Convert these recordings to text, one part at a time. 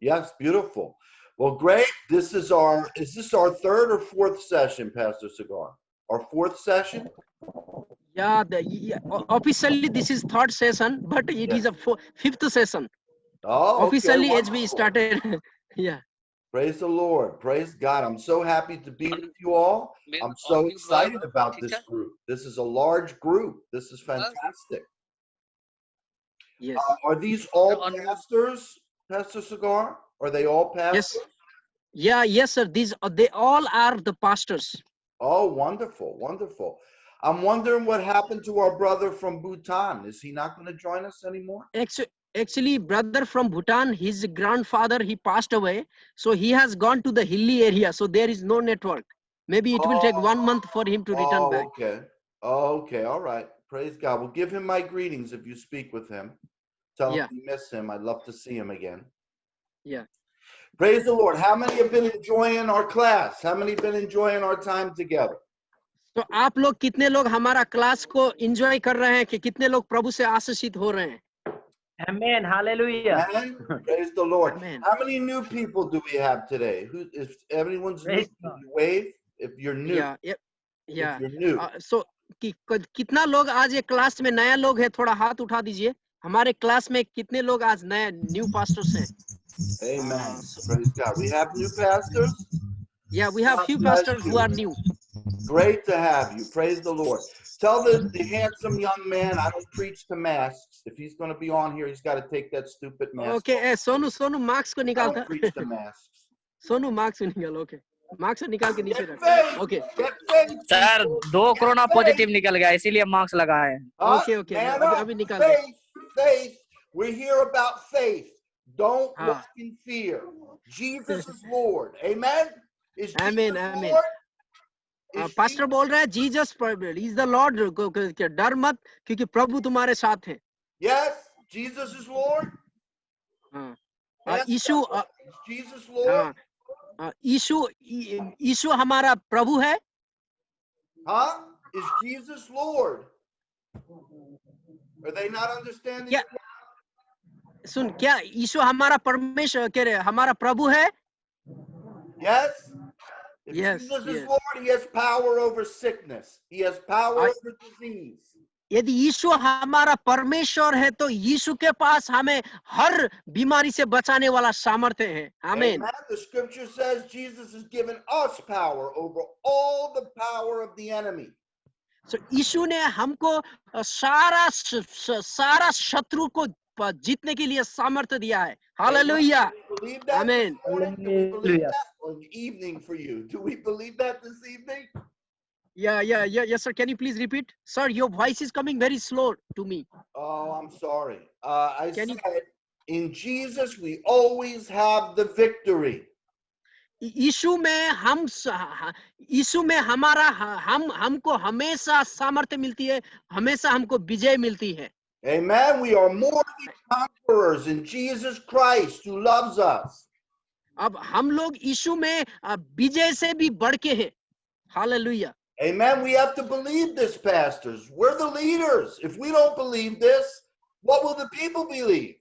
Yes, beautiful. Well, great. Is this our third or fourth session, Pastor Cigar? Our fourth session? Yeah, officially this is third session, but it Yeah. is a fifth session. Oh, okay. Officially, as we Wonderful. started. Yeah. Praise the Lord. Praise God. I'm so happy to be with you all. I'm so excited about this group. This is a large group. This is fantastic. Yes. Are these all pastors, Pastor Cigar? Are they all pastors? Yes. Yeah. Yes, sir. These they all are the pastors. Oh, wonderful, wonderful. I'm wondering what happened to our brother from Bhutan. Is he not going to join us anymore? Actually, brother from Bhutan, his grandfather, he passed away. So he has gone to the hilly area. So there is no network. Maybe it will take 1 month for him to return back. Okay. Okay, all right. Praise God. Well, give him my greetings if you speak with him. Tell him you miss him. I'd love to see him again. Yeah. Praise the Lord. How many have been enjoying our class? How many have been enjoying our time together? तो आप लोग कितने लोग हमारा class को enjoy कर रहे हैं कि कितने लोग प्रभु से आशीषित हो रहे हैं? Amen. Hallelujah. Amen. Praise the Lord. Amen. How many new people do we have today? Who, if everyone's new, Praise can God. you wave if you're new? Yeah. If you're new. So कितना लोग आज ये class में नया लोग है, थोड़ा हाथ उठा दीजिए. हमारे क्लास में कितने लोग आज नए न्यू पास्टर्स हैं? Amen. Praise God. We have new pastors. Yeah, we have God few bless pastors you. who are new. Great to have you. Praise the Lord. Tell the handsome young man I don't preach to masks. If he's going to be on here, he's got to take that stupid mask Okay, off. Sonu marks को I निकाल don't preach to masks. Sonu marks निकाल. Okay, marks निकाल के नीचे Get रख. faith. Okay. Get faith. Sir people. 2 Get corona faith. Positive निकल गया इसीलिए मास्क लगाए हैं. Okay. Man अभी up. निकाल दे. Faith. We're here about faith. Don't हाँ. walk in fear. Jesus is Lord. Amen. Is Amen, Jesus amen. Lord? Is pastor बोल रहा है जीसस इज द लॉर्ड. डर मत क्योंकि प्रभु तुम्हारे साथ है. Yes, Jesus is Lord. हाँ. Yes, Yeshu is Jesus Lord? यीशु हमारा प्रभु है. Huh? Is Jesus Lord? Are they not understanding? क्या सुन क्या यीशु हमारा परमेश्वर कह रहे हमारा प्रभु है? Yes. If Yes, Jesus is yes. Lord, he has power over sickness. He has power over disease. यदि यीशु हमारा परमेश्वर है तो यीशु के पास हमें हर बीमारी से बचाने वाला सामर्थ्य है. आमीन. Amen. The scripture says Jesus has given us power over all the power of the enemy. So यीशु ने हमको सारा शत्रु को जीतने के लिए सामर्थ्य दिया है. Hallelujah. Believe that Amen. this morning? Do we believe Hallelujah. that? Or an evening for you? Do we believe that this evening? Yeah. Yes, sir. Can you please repeat? Sir, your voice is coming very slow to me. Oh, I'm sorry. I Can said, you? in Jesus, we always have the victory. यीशु में हमारा हमको हमेशा सामर्थ्य मिलती है, हमेशा हमको विजय मिलती है. Amen. We are more than conquerors in Jesus Christ who loves us. अब हम लोग यीशु में विजय से भी बढ़ के हैं. Hallelujah. Amen. We have to believe this, pastors. We're the leaders. If we don't believe this, what will the people believe?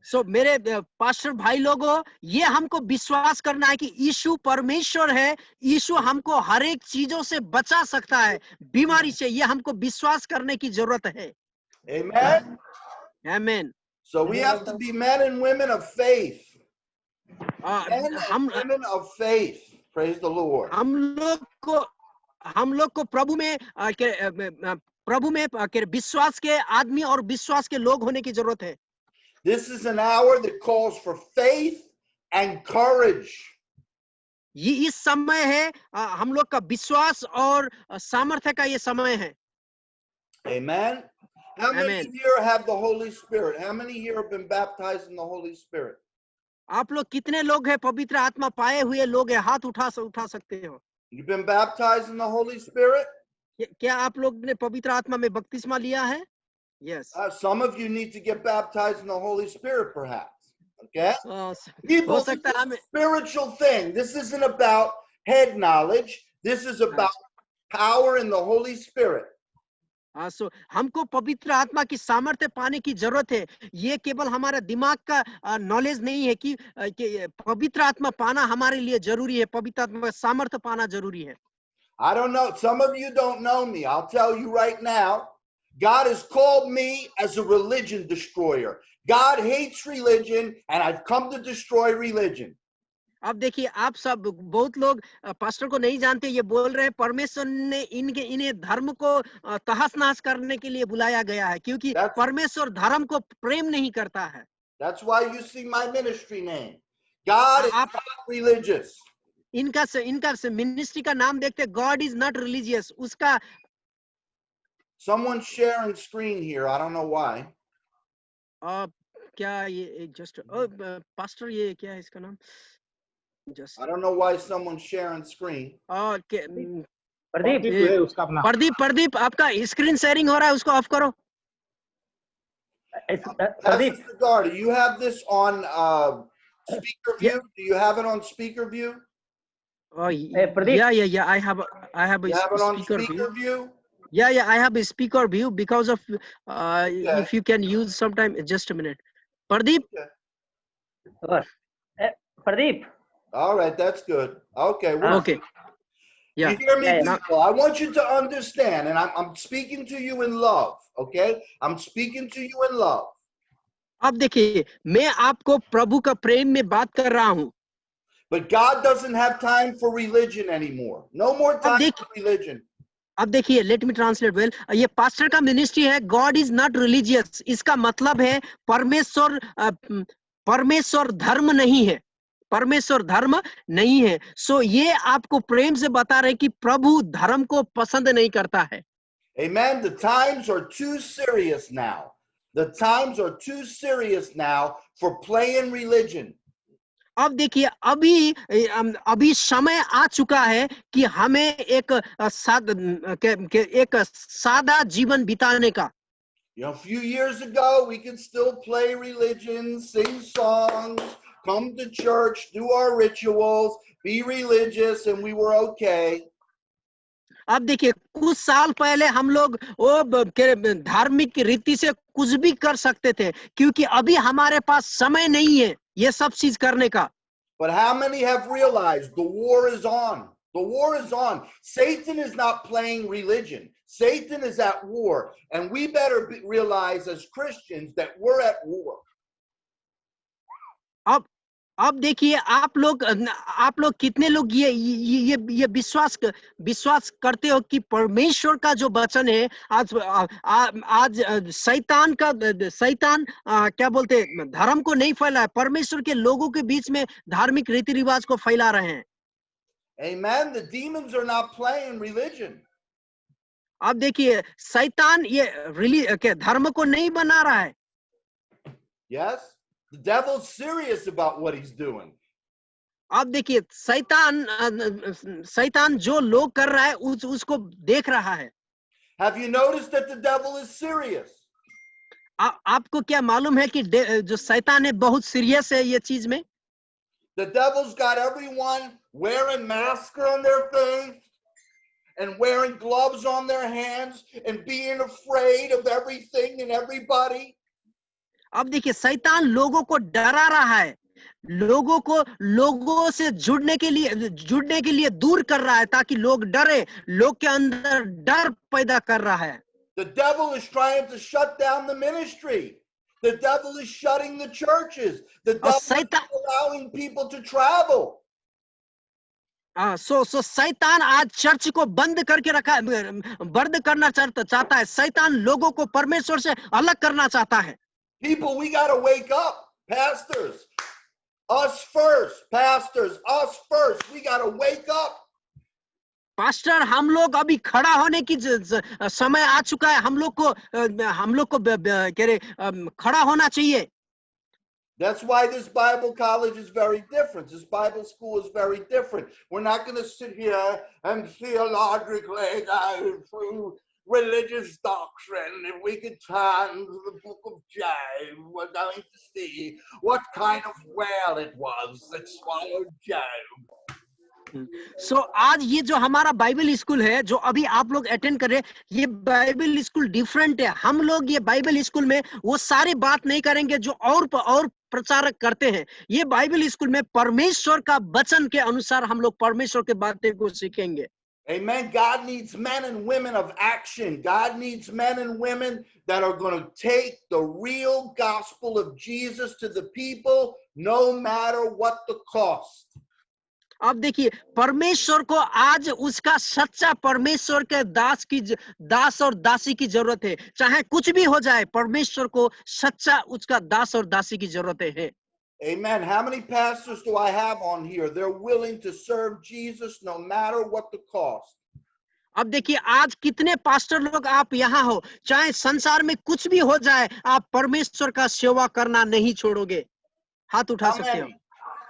So मेरे पास्टर भाई लोगों, ये हमको विश्वास करना है कि यीशु परमेश्वर है. यीशु हमको हर एक चीजों से बचा सकता है, बीमारी से. ये हमको विश्वास करने की जरूरत है. Amen. Amen. So we have to be men and women of faith. Men हम and women of faith. Praise the Lord. हम लोग को प्रभु में विश्वास के आदमी और विश्वास के लोग होने की जरूरत है. This is an hour that calls for faith and courage. ये इस समय है हम लोग का विश्वास और सामर्थ्य का ये समय है. Amen. How many here have the Holy Spirit? How many here have been baptized in the Holy Spirit? आप लोग कितने लोग हैं पवित्र आत्मा पाए हुए लोग हैं? हाथ उठा सकते हो. You've been baptized in the Holy Spirit? क्या आप लोग ने पवित्र आत्मा में बपतिस्मा लिया है? Yes. Some of you need to get baptized in the Holy Spirit, perhaps. Okay? हो सकता है हमें. Spiritual thing. This isn't about head knowledge. This is about power in the Holy Spirit. सो हमको पवित्र आत्मा की सामर्थ्य पाने की जरूरत है। ये केवल हमारा दिमाग का नॉलेज नहीं है कि पवित्र आत्मा पाना हमारे लिए जरूरी है, पवित्र आत्मा का सामर्थ्य पाना जरूरी है। I don't know. Some of you don't know me. I'll tell you right now. God has called me as a religion destroyer. God hates religion, and I've come to destroy religion. अब देखिए, आप सब बहुत लोग pastor को नहीं जानते, ये बोल रहे हैं परमेश्वर ने इन्हें धर्म को तहस नहस करने के लिए बुलाया गया है, क्योंकि That's परमेश्वर धर्म को प्रेम नहीं करता है। that's why you see my ministry name. God is आप not religious. इनका मिनिस्ट्री का नाम देखते, गॉड इज नॉट रिलीजियस। उसका Someone's sharing screen here. I don't know why. क्या ये जस्ट पास्टर, ये क्या है इसका नाम? Just I don't know why someone's sharing screen. Pradeep ये- है उसका अपना प्रदीप, आपका स्क्रीन शेयरिंग हो रहा है, उसको ऑफ करो। Pastor Pradeep Cigar, do you have this on speaker Yeah. view? Do you have it on speaker view? Pradeep. Yeah. I have a You have it on speaker view. speaker view? Yeah, I have a speaker view because of Okay. if you can use sometime. Just a minute, Pradeep. Pradeep All right, that's good. Okay, Okay. Yeah. you hear me, Yeah. people? I want you to understand, and I'm speaking to you in love, okay? I'm speaking to you in love. अब देखिए, मैं आपको प्रभु का प्रेम में बात कर रहा हूँ। But God doesn't have time for religion anymore. No more time for religion. अब देखिए, लेट मी ट्रांसलेट वेल। ये पास्टर का मिनिस्ट्री है, गॉड इज नॉट रिलीजियस। इसका मतलब है परमेश्वर धर्म नहीं है, परमेश्वर धर्म नहीं है। सो ये आपको प्रेम से बता रहे कि प्रभु धर्म को पसंद नहीं करता है। Amen. The times are too serious now. The times are too serious now for playing religion. अब देखिए, अभी समय आ चुका है कि हमें एक सादा जीवन बिताने का। You know, a few years ago, we could still play religion, sing songs, come to church, do our rituals, be religious, and we were okay. अब देखिए, कुछ साल पहले हम लोग धार्मिक रीति से कुछ भी कर सकते थे, क्योंकि अभी हमारे पास समय नहीं है ये सब चीज करने का। But how many have realized the war is on? The war is on. Satan is not playing religion. Satan is at war. And we better realize as Christians that we're at war. अब देखिए, आप लोग कितने लोग ये विश्वास करते हो कि परमेश्वर का जो वचन है, आज शैतान क्या बोलते हैं, धर्म को नहीं फैला है, परमेश्वर के लोगों के बीच में धार्मिक रीति रिवाज को फैला रहे हैं। Amen. The demons are not playing religion. अब देखिए, शैतान ये धर्म को नहीं बना रहा है। Yes. The devil's serious about what he's doing. अब देखिए, शैतान जो लोग कर रहा है उसको देख रहा है। Have you noticed that the devil is serious? आपको क्या मालूम है कि जो शैतान है बहुत सीरियस है ये चीज में। The devil's got everyone wearing masks on their face and wearing gloves on their hands and being afraid of everything and everybody. अब देखिए, शैतान लोगों को डरा रहा है, लोगों से जुड़ने के लिए दूर कर रहा है, ताकि लोग डरे, लोग के अंदर डर पैदा कर रहा है। The devil is trying to shut down the ministry. The devil is shutting the churches. The devil is allowing people to travel. सो शैतान आज चर्च को बंद करना चाहता है। शैतान लोगों को परमेश्वर से अलग करना चाहता है। People, we got to wake up. Pastors, us first. Pastors, us first. We got to wake up. Pastor, हम लोग अभी खड़ा होने की समय आ चुका है। हम लोग को खड़ा होना चाहिए। That's why this Bible college is very different. This Bible school is very different. We're not going to sit here and theologically go through religious doctrine. If we could turn to the book of Job, we're going to see what kind of whale it was that swallowed Job. सो आज ये जो हमारा Bible school है जो अभी आप लोग attend कर रहे हैं, ये बाइबल स्कूल डिफरेंट है। हम लोग ये बाइबल स्कूल में वो सारी बात नहीं करेंगे जो और प्रचारक करते हैं। ये बाइबल स्कूल में परमेश्वर का वचन के अनुसार हम लोग परमेश्वर के बातें को सीखेंगे। Amen. God needs men and women of action. God needs men and women that are going to take the real gospel of Jesus to the people, no matter what the cost. अब देखिए, परमेश्वर को आज उसका सच्चा परमेश्वर के दास और दासी की जरूरत है। चाहे कुछ भी हो जाए, परमेश्वर को सच्चा उसका दास और दासी की जरूरत है। Amen. How many pastors do I have on here? They're willing to serve Jesus no matter what the cost. अब देखिए, आज कितने पास्टर लोग आप यहाँ हो, चाहे संसार में कुछ भी हो जाए, आप परमेश्वर का सेवा करना नहीं छोड़ोगे। हाथ उठा How सकते हो। many?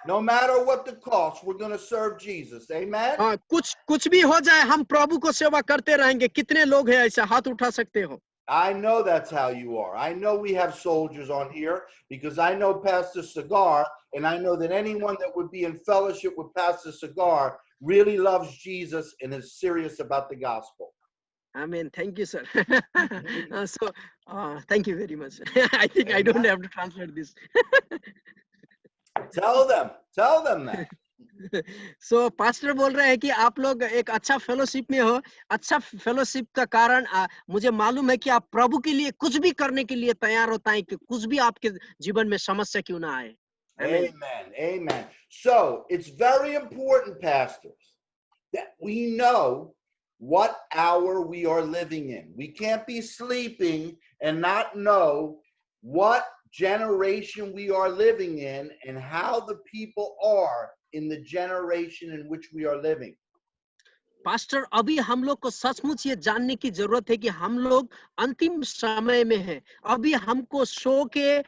No matter what the cost, we're going to serve Jesus. Amen. हाँ, कुछ भी हो जाए, हम प्रभु को सेवा करते रहेंगे। कितने लोग हैं ऐसा? हाथ उठा सकते हो। I know that's how you are. I know we have soldiers on here because I know Pastor Cigar, and I know that anyone that would be in fellowship with Pastor Cigar really loves Jesus and is serious about the gospel. Amen. Thank you, sir. Thank you very much. I think I don't have to translate this. Tell them that. So pastor बोल रहे हैं कि आप लोग एक अच्छा fellowship में हो। अच्छा फेलोशिप का कारण मुझे मालूम है कि आप प्रभु के लिए कुछ भी करने के लिए तैयार होता है, कि कुछ भी आपके जीवन में समस्या क्यों ना आए। Amen. Amen. So it's very important, pastors, that we know what hour we are living in. We can't be sleeping and not know what generation we are living in and how the people are in the generation in which we are living. Pastor, अभी हम लोग को सचमुच ये जानने की जरूरत है कि हम लोग अंतिम समय में हैं। अभी हमको शो के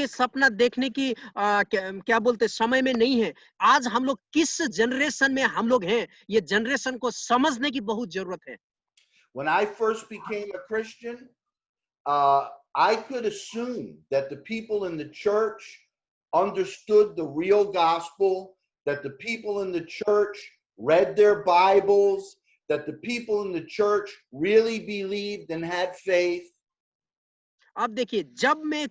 सपना देखने की क्या बोलते समय में नहीं है। आज हम लोग किस जनरेशन में हम लोग हैं, ये जनरेशन को समझने की बहुत जरूरत है। When I first became a Christian, I could assume that the people in the church understood the real gospel, that the people in the church read their Bibles, that the people in the church really believed and had faith. अब देखिए, जब मैं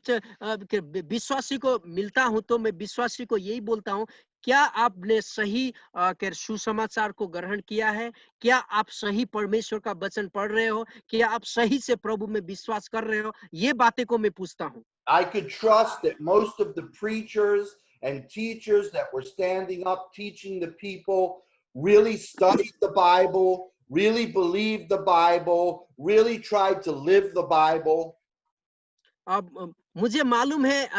विश्वासी को मिलता हूं तो मैं विश्वासी को यही बोलता हूं, क्या आपने सही सुसमाचार को ग्रहण किया है? क्या आप सही परमेश्वर का वचन पढ़ रहे हो? क्या आप सही से प्रभु में विश्वास कर रहे हो? ये बातें को मैं पूछता हूं। I could trust that most of the preachers and teachers that were standing up teaching the people really studied the Bible, really believed the Bible, really tried to live the Bible. अब मुझे मालूम है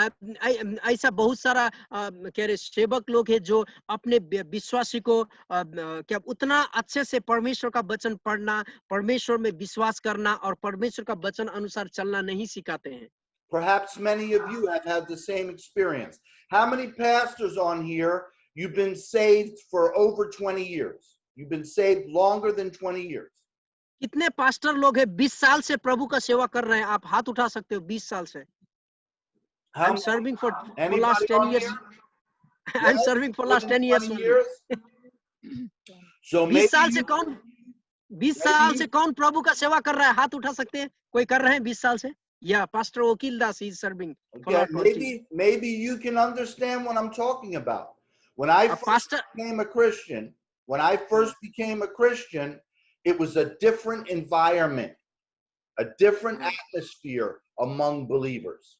ऐसा बहुत सारा कह रहे सेवक लोग हैं जो अपने विश्वासी को क्या उतना अच्छे से परमेश्वर का वचन पढ़ना, परमेश्वर में विश्वास करना और परमेश्वर का वचन अनुसार चलना नहीं सिखाते हैं। Perhaps many of you have had the same experience. How many pastors on here, you've been saved for over 20 years? You've been saved longer than 20 years. कितने पास्टर लोग हैं 20 साल से प्रभु का सेवा कर रहे हैं? आप हाथ उठा सकते हो। 20 साल से। I'm serving for last 10 years. I'm serving for last 10 years. So 20 साल से कौन प्रभु का सेवा कर रहा है? हाथ उठा सकते हैं। कोई कर रहे हैं 20 साल से? Yeah, Pastor Okil Das is serving. Okay, maybe you can understand what I'm talking about. When I first became a Christian, it was a different environment, a different atmosphere among believers.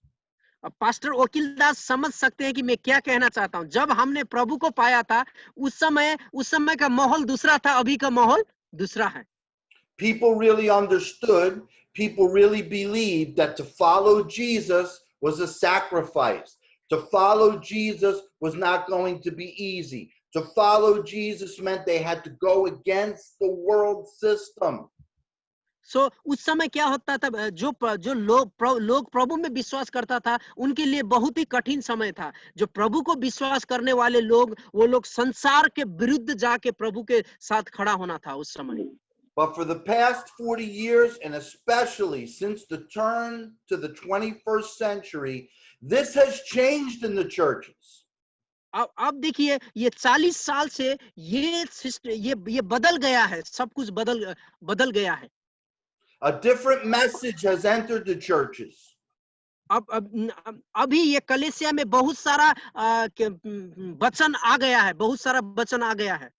Pastor वकील दास समझ सकते हैं कि मैं क्या कहना चाहता हूं। जब हमने प्रभु को पाया था, उस समय का माहौल दूसरा था, अभी का माहौल दूसरा है। People really understood, people really believed that to follow Jesus was a sacrifice. To follow Jesus was not going to be easy. To follow Jesus meant they had to go against the world system. So उस समय क्या होता था, जो लोग प्रभु में विश्वास करता था, उनके लिए बहुत ही कठिन समय था। जो प्रभु को विश्वास करने वाले लोग, वो लोग संसार के विरुद्ध जाके प्रभु के साथ खड़ा होना था उस समय। But for the past 40 years, and especially since the turn to the 21st century, this has changed in the churches. अब देखिए ये 40 साल से ये बदल गया है, सब कुछ बदल गया है। A different message has entered the churches. अभी ये कलीसिया में बहुत सारा वचन आ गया है, बहुत सारा वचन आ गया है।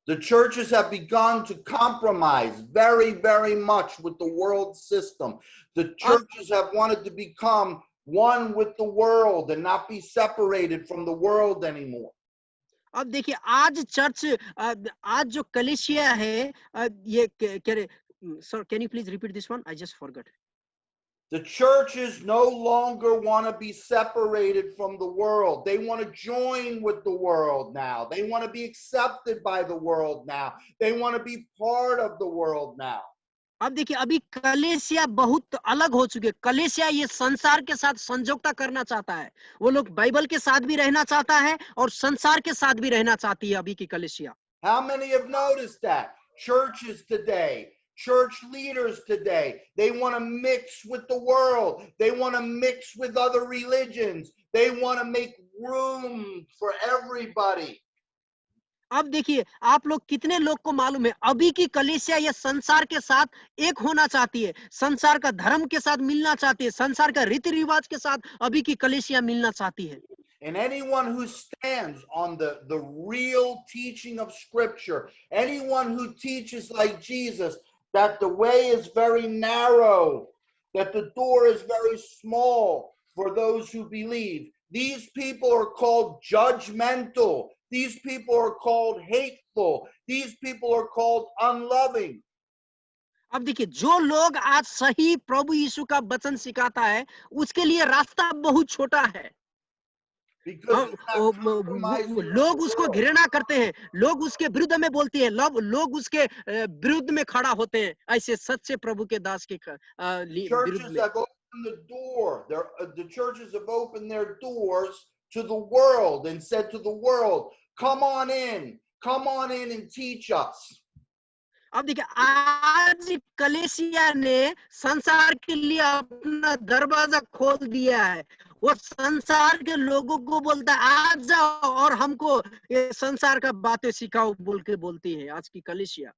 The churches have begun to compromise very, very much with the world system. The churches have wanted to become one with the world and not be separated from the world anymore. अब देखिए आज जो कलीसिया है, ये कह रहे, sir can you please repeat this one, I just forgot. The churches no longer want to be separated from the world. They want to join with the world now. They want to be accepted by the world now. They want to be part of the world now. अब देखिए अभी कलीसिया बहुत अलग हो चुके। कलीसिया ये संसार के साथ संजोगता करना चाहता है। वो लोग बाइबल के साथ भी रहना चाहता है और संसार के साथ भी रहना चाहती है अभी की कलीसिया। How many have noticed that? Churches today, church leaders today, they want to mix with the world. They want to mix with other religions. They want to make room for everybody. अब देखिए आप लोग कितने लोग को मालूम है अभी की कलीसिया ये संसार के साथ एक होना चाहती है, संसार का धर्म के साथ मिलना चाहती है, संसार का रीति रिवाज के साथ अभी की कलीसिया मिलना चाहती है। And anyone who stands on the real teaching of Scripture, anyone who teaches like Jesus, that the way is very narrow, that the door is very small for those who believe. These people are called judgmental. These people are called hateful. These people are called unloving. अब देखिए जो लोग आज सही प्रभु यीशु का वचन सिखाता है उसके लिए रास्ता बहुत छोटा है। लोग उसको घृणा करते हैं, लोग उसके विरुद्ध में बोलते हैं, लोग उसके विरुद्ध में खड़ा होते हैं ऐसे सच्चे प्रभु के दास के विरुद्ध में। The churches have opened their doors to the world and said to the world, come on in and teach us. अब देखिए आज कलीसिया ने संसार के लिए अपना दरवाजा खोल दिया है। वो संसार के लोगों को बोलता है आ जाओ और हमको ये संसार का बातें सिखाओ बोल के बोलती है आज की कलीसिया।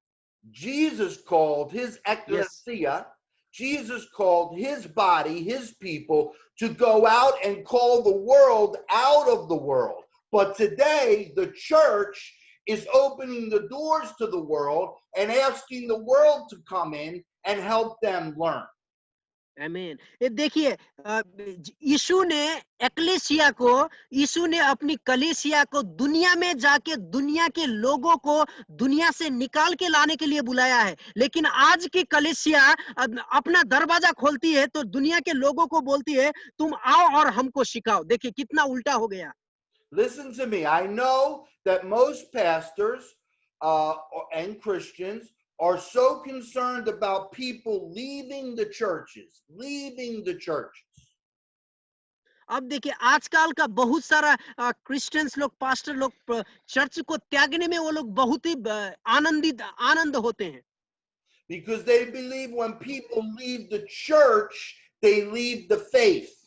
Jesus called his ecclesia, Jesus called his body, his people to go out and call the world out of the world. But today the church is opening the doors to the world and asking the world to come in and help them learn. आमीन। ये देखिए यीशु ने अपनी कलीसिया को दुनिया में जाके दुनिया के लोगों को दुनिया से निकाल के लाने के लिए बुलाया है, लेकिन आज की कलीसिया अपना दरवाजा खोलती है तो दुनिया के लोगों को बोलती है तुम आओ और हमको सिखाओ। देखिए कितना उल्टा हो गया। Listen to me. I know that most pastors and Christians are so concerned about people leaving the churches. अब देखिए आजकल का बहुत सारा क्रिश्चियंस लोग, पास्टर लोग चर्च को त्यागने में वो लोग बहुत ही आनंद होते हैं। Because they believe when people leave the church, they leave the faith.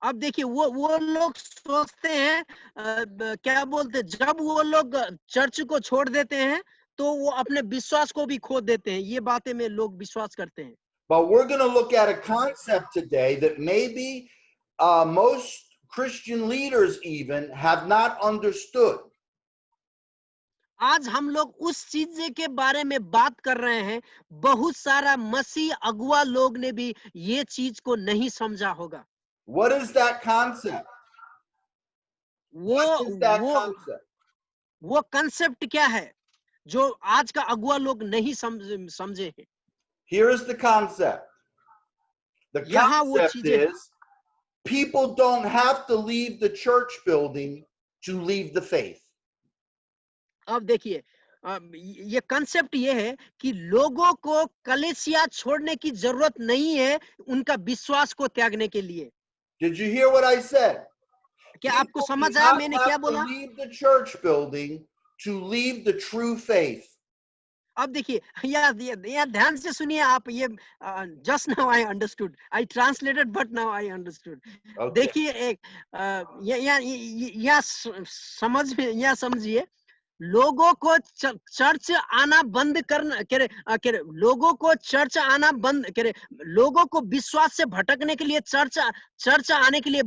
अब देखिए वो लोग सोचते हैं क्या बोलते हैं, जब वो लोग चर्च को छोड़ देते हैं तो वो अपने विश्वास को भी खो देते हैं। ये बातें में लोग विश्वास करते हैं। But we're going to look at a concept today that maybe most Christian leaders even have not understood. आज हम लोग उस चीज के बारे में बात कर रहे हैं, बहुत सारा मसीह अगुआ लोग ने भी ये चीज को नहीं समझा होगा। What is that concept? वो कंसेप्ट क्या है जो आज का अगुआ लोग नहीं समझे हैं? Here is the concept. The concept is people don't have to leave the church building to leave the faith. अब देखिए ये कंसेप्ट ये है कि लोगों को कलीसिया छोड़ने की जरूरत नहीं है उनका विश्वास को त्यागने के लिए। Did you hear what I said? क्या आपको समझ आया मैंने क्या बोला? Leave the church building to leave the true faith. अब देखिए, या ध्यान से सुनिए आप ये, just now I understood, I translated but now I understood. Okay. देखिए एक, या समझ में, या समझिए, लोगों को चर्च आना बंद करना, लोगों को चर्च आना बंद करे, लोगों को विश्वास से भटकने के लिए चर्च आने के लिए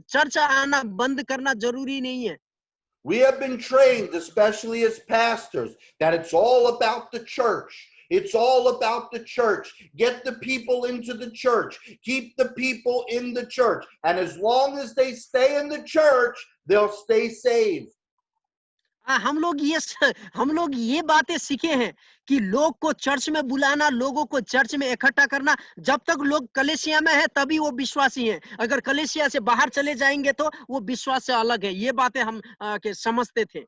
चर्च आना बंद करना जरूरी नहीं है। We have been trained, especially as pastors, that it's all about the church. It's all about the church. Get the people into the church. Keep the people in the church. And as long as they stay in the church, they'll stay saved. हम लोग ये बातें सीखे हैं कि लोग को church में बुलाना, लोगों को चर्च में इकट्ठा करना। जब तक लोग कलीसिया में है तभी वो विश्वासी हैं। अगर कलीसिया से बाहर चले जाएंगे तो वो विश्वास से अलग है। ये बातें हम समझते थे।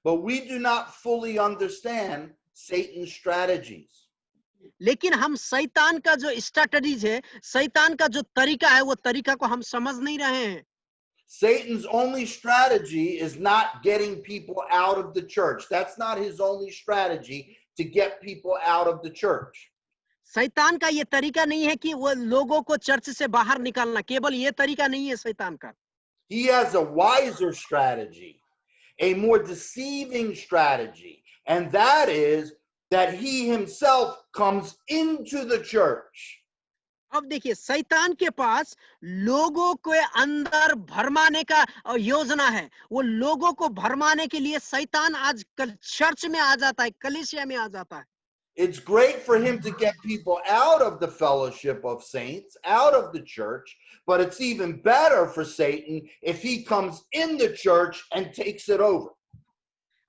But we do not fully understand Satan's strategies. लेकिन हम शैतान का जो स्ट्रैटेजीज है, शैतान का जो तरीका है, वो तरीका को हम समझ नहीं रहे हैं। Satan's only strategy is not getting people out of the church. That's not his only strategy, to get people out of the church. शैतान का ये तरीका नहीं है कि वो लोगों को चर्च से बाहर निकालना, केवल ये तरीका नहीं है शैतान का। He has a wiser strategy, a more deceiving strategy, and that is that he himself comes into the church. अब देखिए, शैतान के पास लोगों को अंदर भरमाने का योजना है। वो लोगों को भरमाने के लिए शैतान आजकल चर्च में आ जाता है, कलीसिया में आ जाता है। It's great for him to get people out of the fellowship of saints, out of the church, but it's even better for Satan if he comes in the church and takes it over.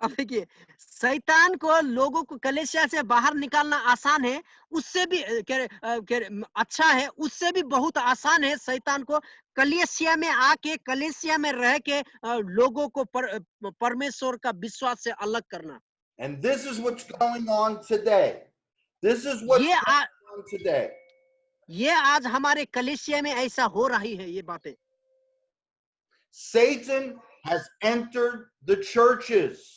अब देखिए, शैतान को लोगों को कलीसिया से बाहर निकालना आसान है, उससे भी अच्छा है, उससे भी बहुत आसान है शैतान को कलीसिया में आके, कलीसिया में रह के लोगों को परमेश्वर का विश्वास से अलग करना। And this is what's going on today. This is what's ये going on today. ये आज हमारे कलीसिया में ऐसा हो रही है ये बातें। Satan has entered the churches.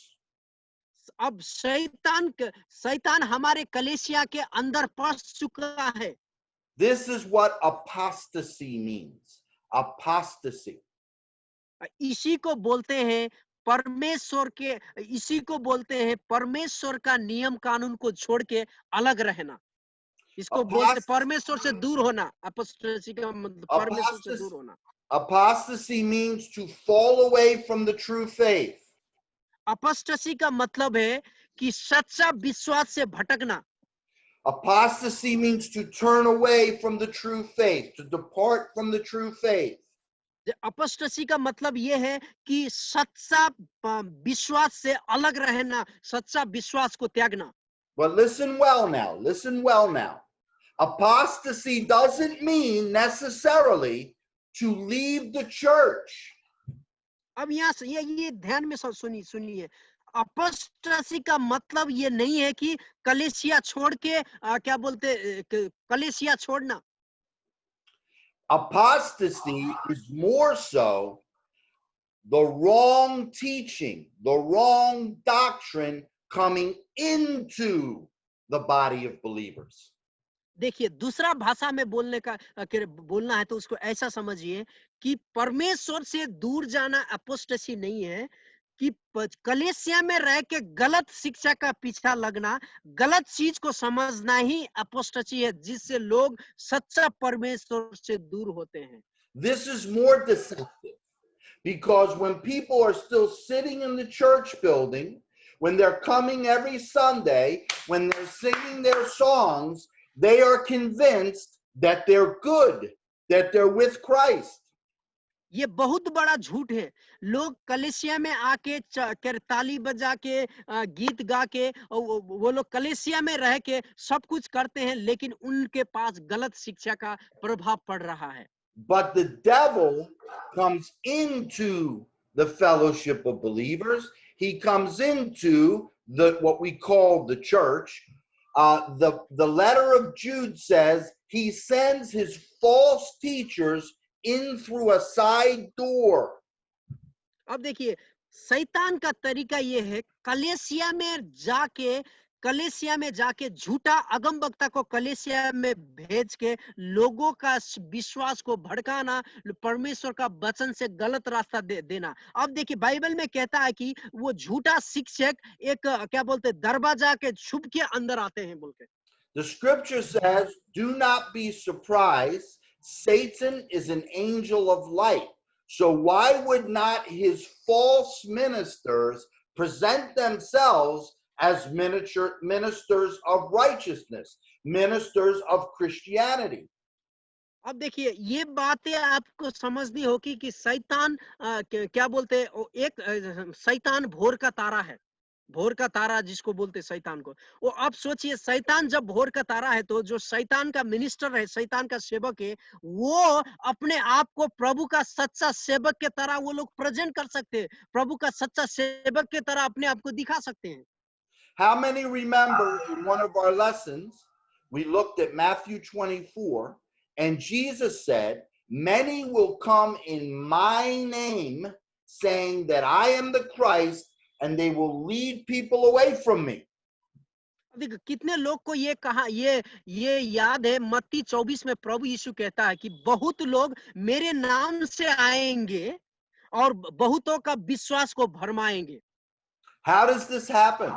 अब शैतान हमारे कलीसिया के अंदर पहुंच चुका है। This is what apostasy means. Apostasy. इसी को बोलते हैं परमेश्वर का नियम कानून को छोड़ के अलग रहना। इसको बोलते परमेश्वर से दूर होना। अपोस्टेसी का मतलब परमेश्वर से दूर होना। Apostasy means to fall away from the true faith. Apostasy का मतलब है कि सच्चा विश्वास से भटकना। Apostasy means to turn away from the true faith, to depart from the true faith. Apostasy का मतलब ये है कि सच्चा विश्वास से अलग रहना, सच्चा विश्वास को त्यागना। But listen well now. Listen well now. Apostasy doesn't mean necessarily to leave the church. अब यहाँ से ये ध्यान में सुनिए। अपोस्टेसी का मतलब ये नहीं है कि कलीसिया छोड़ के क्या बोलते कलीसिया छोड़ना। Apostasy is more so the wrong teaching, the wrong doctrine coming into the body of believers. देखिए, दूसरा भाषा में बोलना है तो उसको ऐसा समझिए कि परमेश्वर से दूर जाना अपोस्टेसी नहीं है, कि कलीसिया में रह के गलत शिक्षा का पीछा लगना, गलत चीज को समझना ही अपोस्टेसी है, जिससे लोग सच्चा परमेश्वर से दूर होते हैं। This is more deceptive because when people are still sitting in the church building, when they're coming every Sunday, when they're singing their songs, they are convinced that they're good, that they're with Christ. ये बहुत बड़ा झूठ है। लोग कलीसिया में आके ताली बजा के गीत गा के वो लोग कलीसिया में रह के सब कुछ करते हैं, लेकिन उनके पास गलत शिक्षा का प्रभाव पड़ रहा है। But the devil comes into the fellowship of believers. He comes into what we call the church. The letter of Jude says he sends his false teachers in through a side door. अब देखिए, शैतान का तरीका ये है कलीसिया में जाके कलीसिया में जाके झूठा अगमवक्ता को कलीसिया में भेज के लोगों का विश्वास को भड़काना, परमेश्वर का वचन से गलत रास्ता देना। अब देखिए बाइबल में कहता है कि वो झूठा शिक्षक एक क्या बोलते दरवाजा के छुप के अंदर आते हैं बोल के। The scripture says, do not be surprised. Satan is an angel of light. So why would not his false ministers present themselves as ministers of righteousness, ministers of Christianity? अब देखिए ये बातें आपको समझनी होगी कि शैतान क्या बोलते हैं एक शैतान भोर का तारा है। भोर का तारा जिसको बोलते शैतान को, वो अब सोचिए शैतान जब भोर का तारा है तो जो शैतान का मिनिस्टर है, शैतान का सेवक है, वो अपने आप को प्रभु का सच्चा सेवक के तरह वो लोग प्रेजेंट कर सकते हैं, प्रभु का सच्चा सेवक के तरह अपने आप को दिखा सकते हैं। How many remember in one of our lessons we looked at Matthew 24 and Jesus said, many will come in my name saying that I am the Christ, and they will lead people away from me. देखो कितने लोग को ये कहा, ये याद है मत्ती 24 में प्रभु यीशु कहता है कि बहुत लोग मेरे नाम से आएंगे और बहुतों का विश्वास को भरमाएंगे। How does this happen?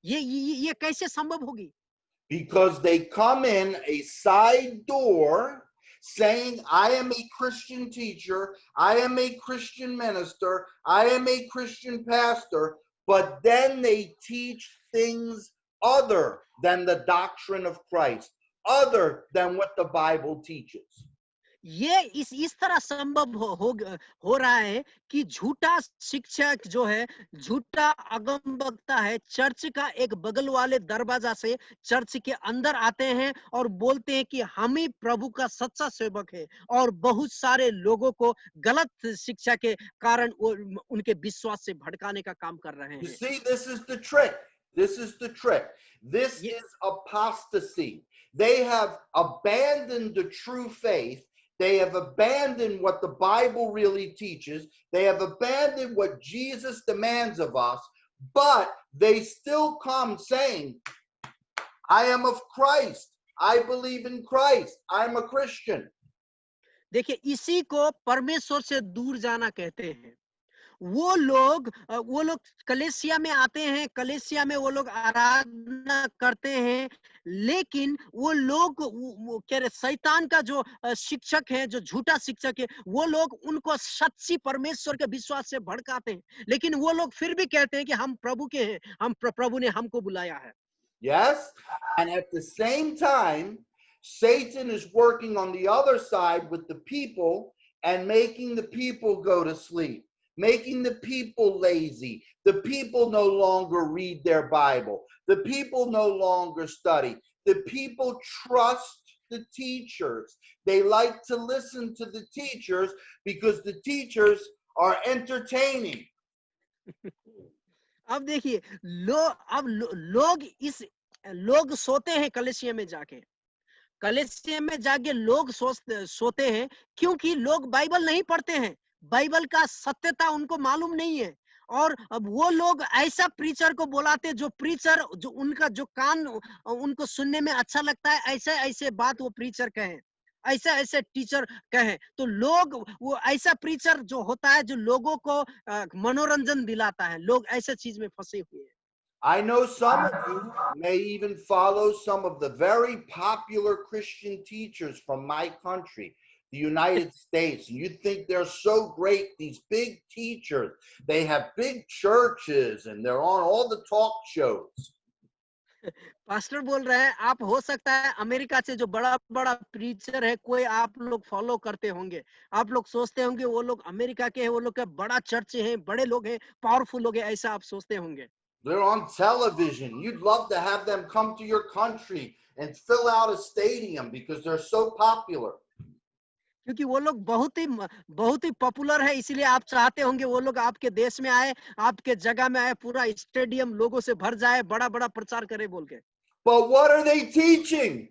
ये कैसे संभव होगी? Because they come in a side door saying, I am a Christian teacher, I am a Christian minister, I am a Christian pastor, but then they teach things other than the doctrine of Christ, other than what the Bible teaches. ये इस तरह संभव हो रहा है कि झूठा शिक्षक जो है, झूठा अगमवक्ता है, चर्च का एक बगल वाले दरवाजा से चर्च के अंदर आते हैं और बोलते हैं कि हम ही प्रभु का सच्चा सेवक है, और बहुत सारे लोगों को गलत शिक्षा के कारण उनके विश्वास से भड़काने का काम कर रहे हैं। You see, this is the trick. This is the trick. This is apostasy. They have abandoned the true faith. They have abandoned what the Bible really teaches. They have abandoned what Jesus demands of us, but they still come saying, I am of Christ. I believe in Christ. I'm a Christian. देखिए इसी को परमेश्वर से दूर जाना कहते हैं। वो लोग कलीसिया में आते हैं, कलीसिया में वो लोग आराधना करते हैं, लेकिन वो लोग कह रहे शैतान का जो शिक्षक है, जो झूठा शिक्षक है, वो लोग उनको सच्ची परमेश्वर के विश्वास से भड़काते हैं, लेकिन वो लोग फिर भी कहते हैं कि हम प्रभु के हैं, हम प्रभु ने हमको बुलाया है। Yes, and at the same time, Satan is working on the other side with the people and making the people go to sleep, making the people lazy. The people no longer read their Bible. The people no longer study. The people trust the teachers. They like to listen to the teachers because the teachers are entertaining. अब देखिए लोग सोते हैं कलीसिया में जाके, कलीसिया में जाके लोग सोते हैं क्योंकि लोग बाइबल नहीं पढ़ते हैं, बाइबल का सत्यता उनको मालूम नहीं है, और अब वो लोग ऐसा प्रीचर को बुलाते जो प्रीचर जो उनका जो कान उनको सुनने में अच्छा लगता है, ऐसे ऐसे बात वो प्रीचर कहे, ऐसा ऐसे टीचर कहे, तो लोग वो ऐसा प्रीचर जो होता है जो लोगों को मनोरंजन दिलाता है, लोग ऐसे चीज में फंसे हुए हैं। I know some of you may even follow some of the very popular Christian teachers from my country, the United States, and you think they're so great, these big teachers. They have big churches and they're on all the talk shows. Pastor बोल रहे हैं, आप हो सकता है America से जो बड़ा बड़ा प्रीचर है कोई आप लोग फॉलो करते होंगे, आप लोग सोचते होंगे वो लोग अमेरिका के हैं, वो लोग का बड़ा चर्च है, बड़े लोग हैं, पावरफुल लोग हैं, ऐसा आप सोचते होंगे। They're on television. You'd love to have them come to your country and fill out a stadium because they're so popular. क्योंकि वो लोग बहुत ही पॉपुलर है, इसीलिए आप चाहते होंगे वो लोग आपके देश में आए, आपके जगह में आए, पूरा स्टेडियम लोगों से भर जाए, बड़ा बड़ा प्रचार करे बोल के। But what are they teaching?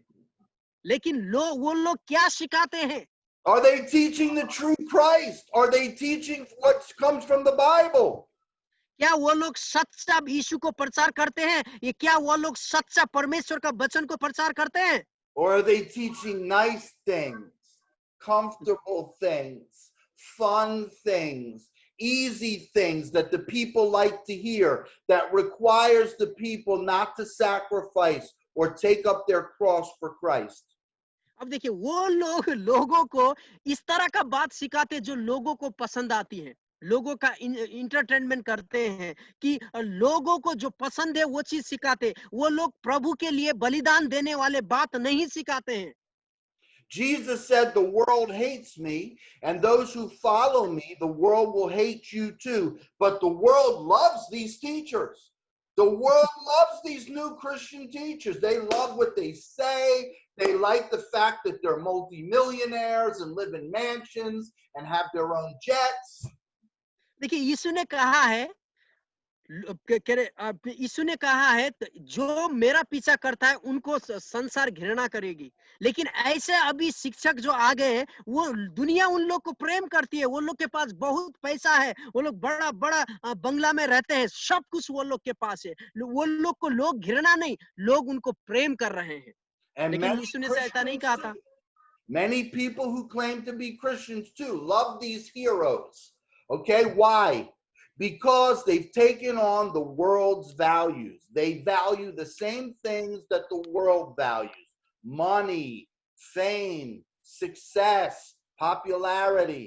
लेकिन वो लोग क्या सिखाते हैं? Are they teaching the true Christ? Are they teaching what comes from the Bible? क्या वो लोग सच्चा यीशु को प्रचार करते हैं? ये क्या वो लोग सच्चा परमेश्वर का वचन को प्रचार करते हैं? Or are they teaching nice things, comfortable things, fun things, easy things that the people like to hear, that requires the people not to sacrifice or take up their cross for Christ? अब देखिए वो लोग लोगों को इस तरह का बात सिखाते हैं जो लोगों को पसंद आती है, लोगों का इंटरटेनमेंट करते हैं कि लोगों को जो पसंद है वो चीज सिखाते। वो लोग प्रभु के लिए बलिदान देने वाले बात नहीं सिखाते हैं। Jesus said, the world hates me, and those who follow me, the world will hate you too. But the world loves these teachers. The world loves these new Christian teachers. They love what they say. They like the fact that they're multimillionaires and live in mansions and have their own jets. देखिए यीशु ने कहा है, यीशु ने कहा है जो मेरा पीछा करता है उनको संसार घृणा करेगी। लेकिन ऐसे अभी शिक्षक जो आ गए हैं वो दुनिया उन लोग को प्रेम करती है। वो लोग के पास बहुत पैसा है, वो लोग बड़ा बड़ा बंगला में रहते हैं, सब कुछ वो लोग के पास है। वो लोग को लोग घृणा नहीं, लोग उनको प्रेम कर रहे हैं। And लेकिन यीशु ने ऐसा नहीं कहा था। Many people who claim to be Christians too love these heroes. Okay, why? Because they've taken on the world's values. They value the same things that the world values: money, fame, success, popularity.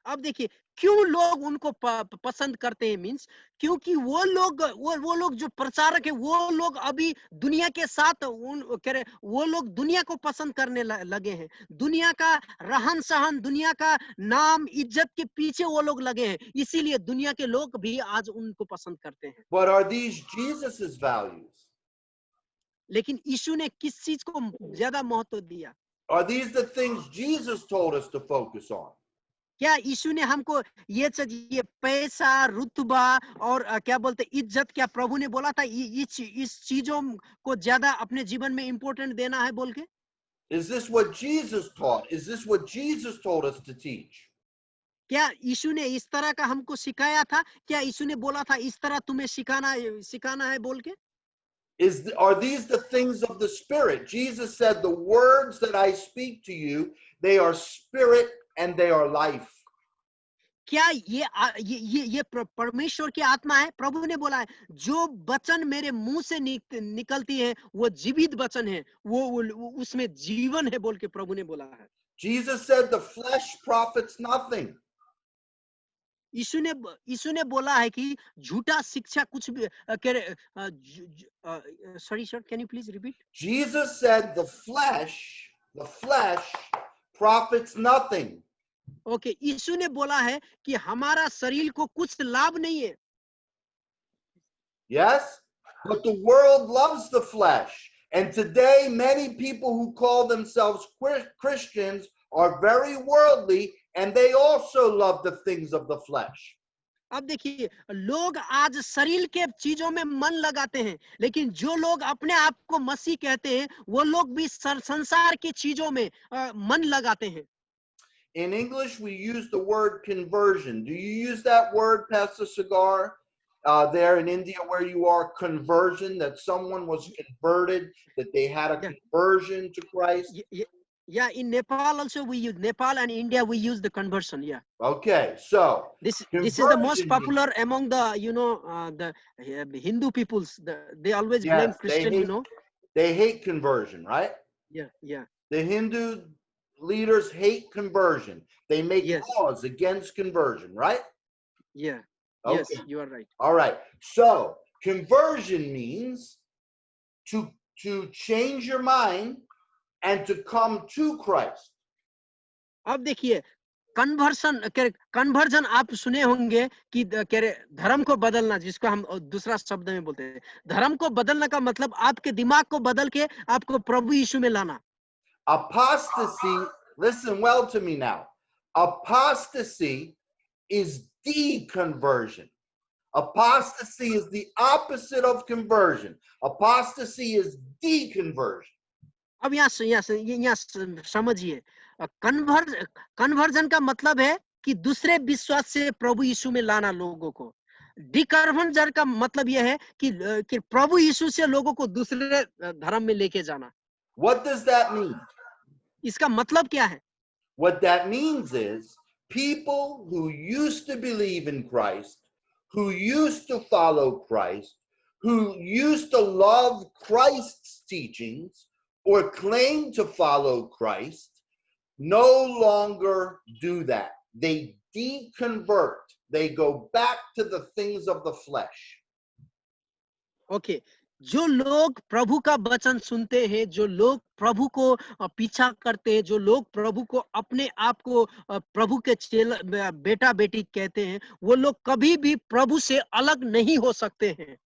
अब देखिए क्यों लोग उनको पसंद करते हैं, means क्योंकि वो लोग जो प्रचारक है वो लोग अभी दुनिया के साथ वो लोग दुनिया को पसंद करने लगे हैं। दुनिया का रहन सहन, दुनिया का नाम इज्जत के पीछे वो लोग लगे हैं, इसीलिए दुनिया के लोग भी आज उनको पसंद करते हैं। But are these Jesus's values? लेकिन यीशु ने किस चीज को ज्यादा महत्व दिया? Are these the things Jesus told us to focus on? क्या यीशु ने हमको ये चाहिए पैसा, रुतबा और क्या बोलते इज्जत, क्या प्रभु ने बोला था इस चीजों को ज्यादा अपने जीवन में इंपॉर्टेंट देना है बोल के? Is this what Jesus taught? Is this what Jesus told us to teach? क्या यीशु ने इस तरह का हमको सिखाया था? क्या यीशु ने बोला था इस तरह तुम्हें सिखाना है बोल के? Are these the things of the Spirit? Jesus said, the words that I speak to you, they are spirit and they are life. क्या ये परमेश्वर की आत्मा है? प्रभु ने बोला है जो वचन मेरे मुंह से निकलती है वो जीवित वचन है, वो उसमें जीवन है बोल के प्रभु ने बोला है। Jesus said the flesh profits nothing. यीशु ने बोला है कि झूठा शिक्षा कुछ भी sorry sir, can you please repeat? Jesus said the flesh profits nothing. Okay, यीशु ने बोला है कि हमारा शरीर को कुछ लाभ नहीं है। Yes, but the world loves the flesh. And today many people who call themselves Christians are very worldly, and they also love the things of the flesh. अब देखिए लोग आज शरीर के चीजों में मन लगाते हैं, लेकिन जो लोग अपने आप को मसीह कहते हैं वो लोग भी संसार की चीजों में मन लगाते हैं। In English, we use the word conversion. Do you use that word, Pastor Cigar? There in India where you are, conversion, that someone was converted, that they had a conversion to Christ? Yeah, in Nepal also we use, Nepal and India we use the conversion. Yeah. Okay, so this is the most popular among the the Hindu peoples. They always blame Christian. They hate conversion, right? Yeah. The Hindu leaders hate conversion. They make laws against conversion, right? Yeah. Okay. Yes, you are right. All right. So conversion means to change your mind and to come to Christ. अब देखिए conversion आप सुने होंगे कि धर्म को बदलना, जिसको हम दूसरा शब्द में बोलते हैं। धर्म को बदलने का मतलब आपके दिमाग को बदल के आपको प्रभु यीशु में लाना। Apostasy, listen well to me now. Apostasy is deconversion. Apostasy is the opposite of conversion. Apostasy is deconversion. अब यहाँ समझिए, कन्वर्जन का मतलब है कि दूसरे विश्वास से प्रभु यीशु में लाना लोगों को, डिकन्वर्जन का मतलब यह है कि प्रभु यीशु से लोगों को दूसरे धर्म में लेके जाना। What does that mean? इसका मतलब क्या है? What that means is people who used to believe in Christ, who used to follow Christ, who used to love Christ's teachings or claim to follow Christ, no longer do that. They deconvert. They go back to the things of the flesh. Okay, जो लोग प्रभु का वचन सुनते हैं, जो लोग प्रभु को पीछा करते हैं, जो लोग प्रभु को अपने आप को प्रभु के चेला बेटा बेटी कहते हैं, वो लोग कभी भी प्रभु से अलग नहीं हो सकते हैं।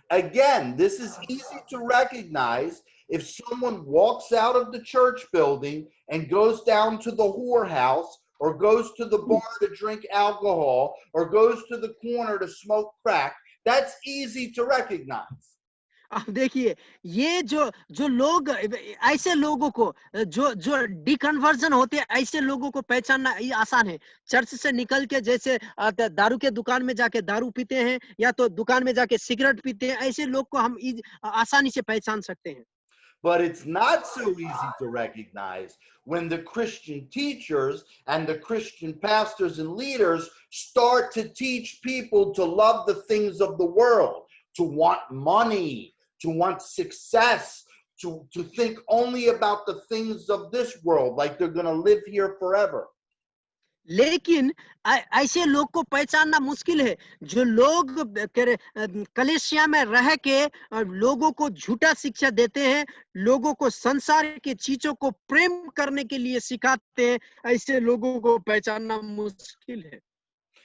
Again, this is easy to recognize if someone walks out of the church building and goes down to the whorehouse or goes to the bar to drink alcohol or goes to the corner to smoke crack. That's easy to recognize. अब देखिए, ये जो जो लोग ऐसे लोगों को जो जो डिकन्वर्जन होते हैं, ऐसे लोगों को पहचानना ये आसान है। चर्च से निकल के जैसे दारू के दुकान में जाके दारू पीते हैं या तो दुकान में जाके सिगरेट पीते हैं, ऐसे लोग को हम आसानी से पहचान सकते हैं। But it's not so easy to recognize when the Christian teachers and the Christian pastors and leaders start to teach people to love the things of the world, to want money, to want success, to think only about the things of this world, like they're going to live here forever. लेकिन ऐसे लोग को पहचानना मुश्किल है, जो लोग कलीसिया में रह के लोगों को झूठा शिक्षा देते हैं, लोगों को संसार की चीजों को प्रेम करने के लिए सिखाते हैं, ऐसे लोगों को पहचानना मुश्किल है।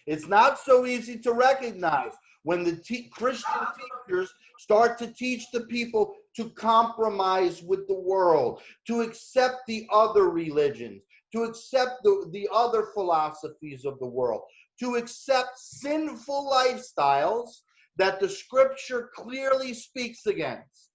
It's not so easy to recognize when the Christian teachers start to teach the people to compromise with the world, to accept the other religions, to accept the other philosophies of the world, to accept sinful lifestyles that the scripture clearly speaks against.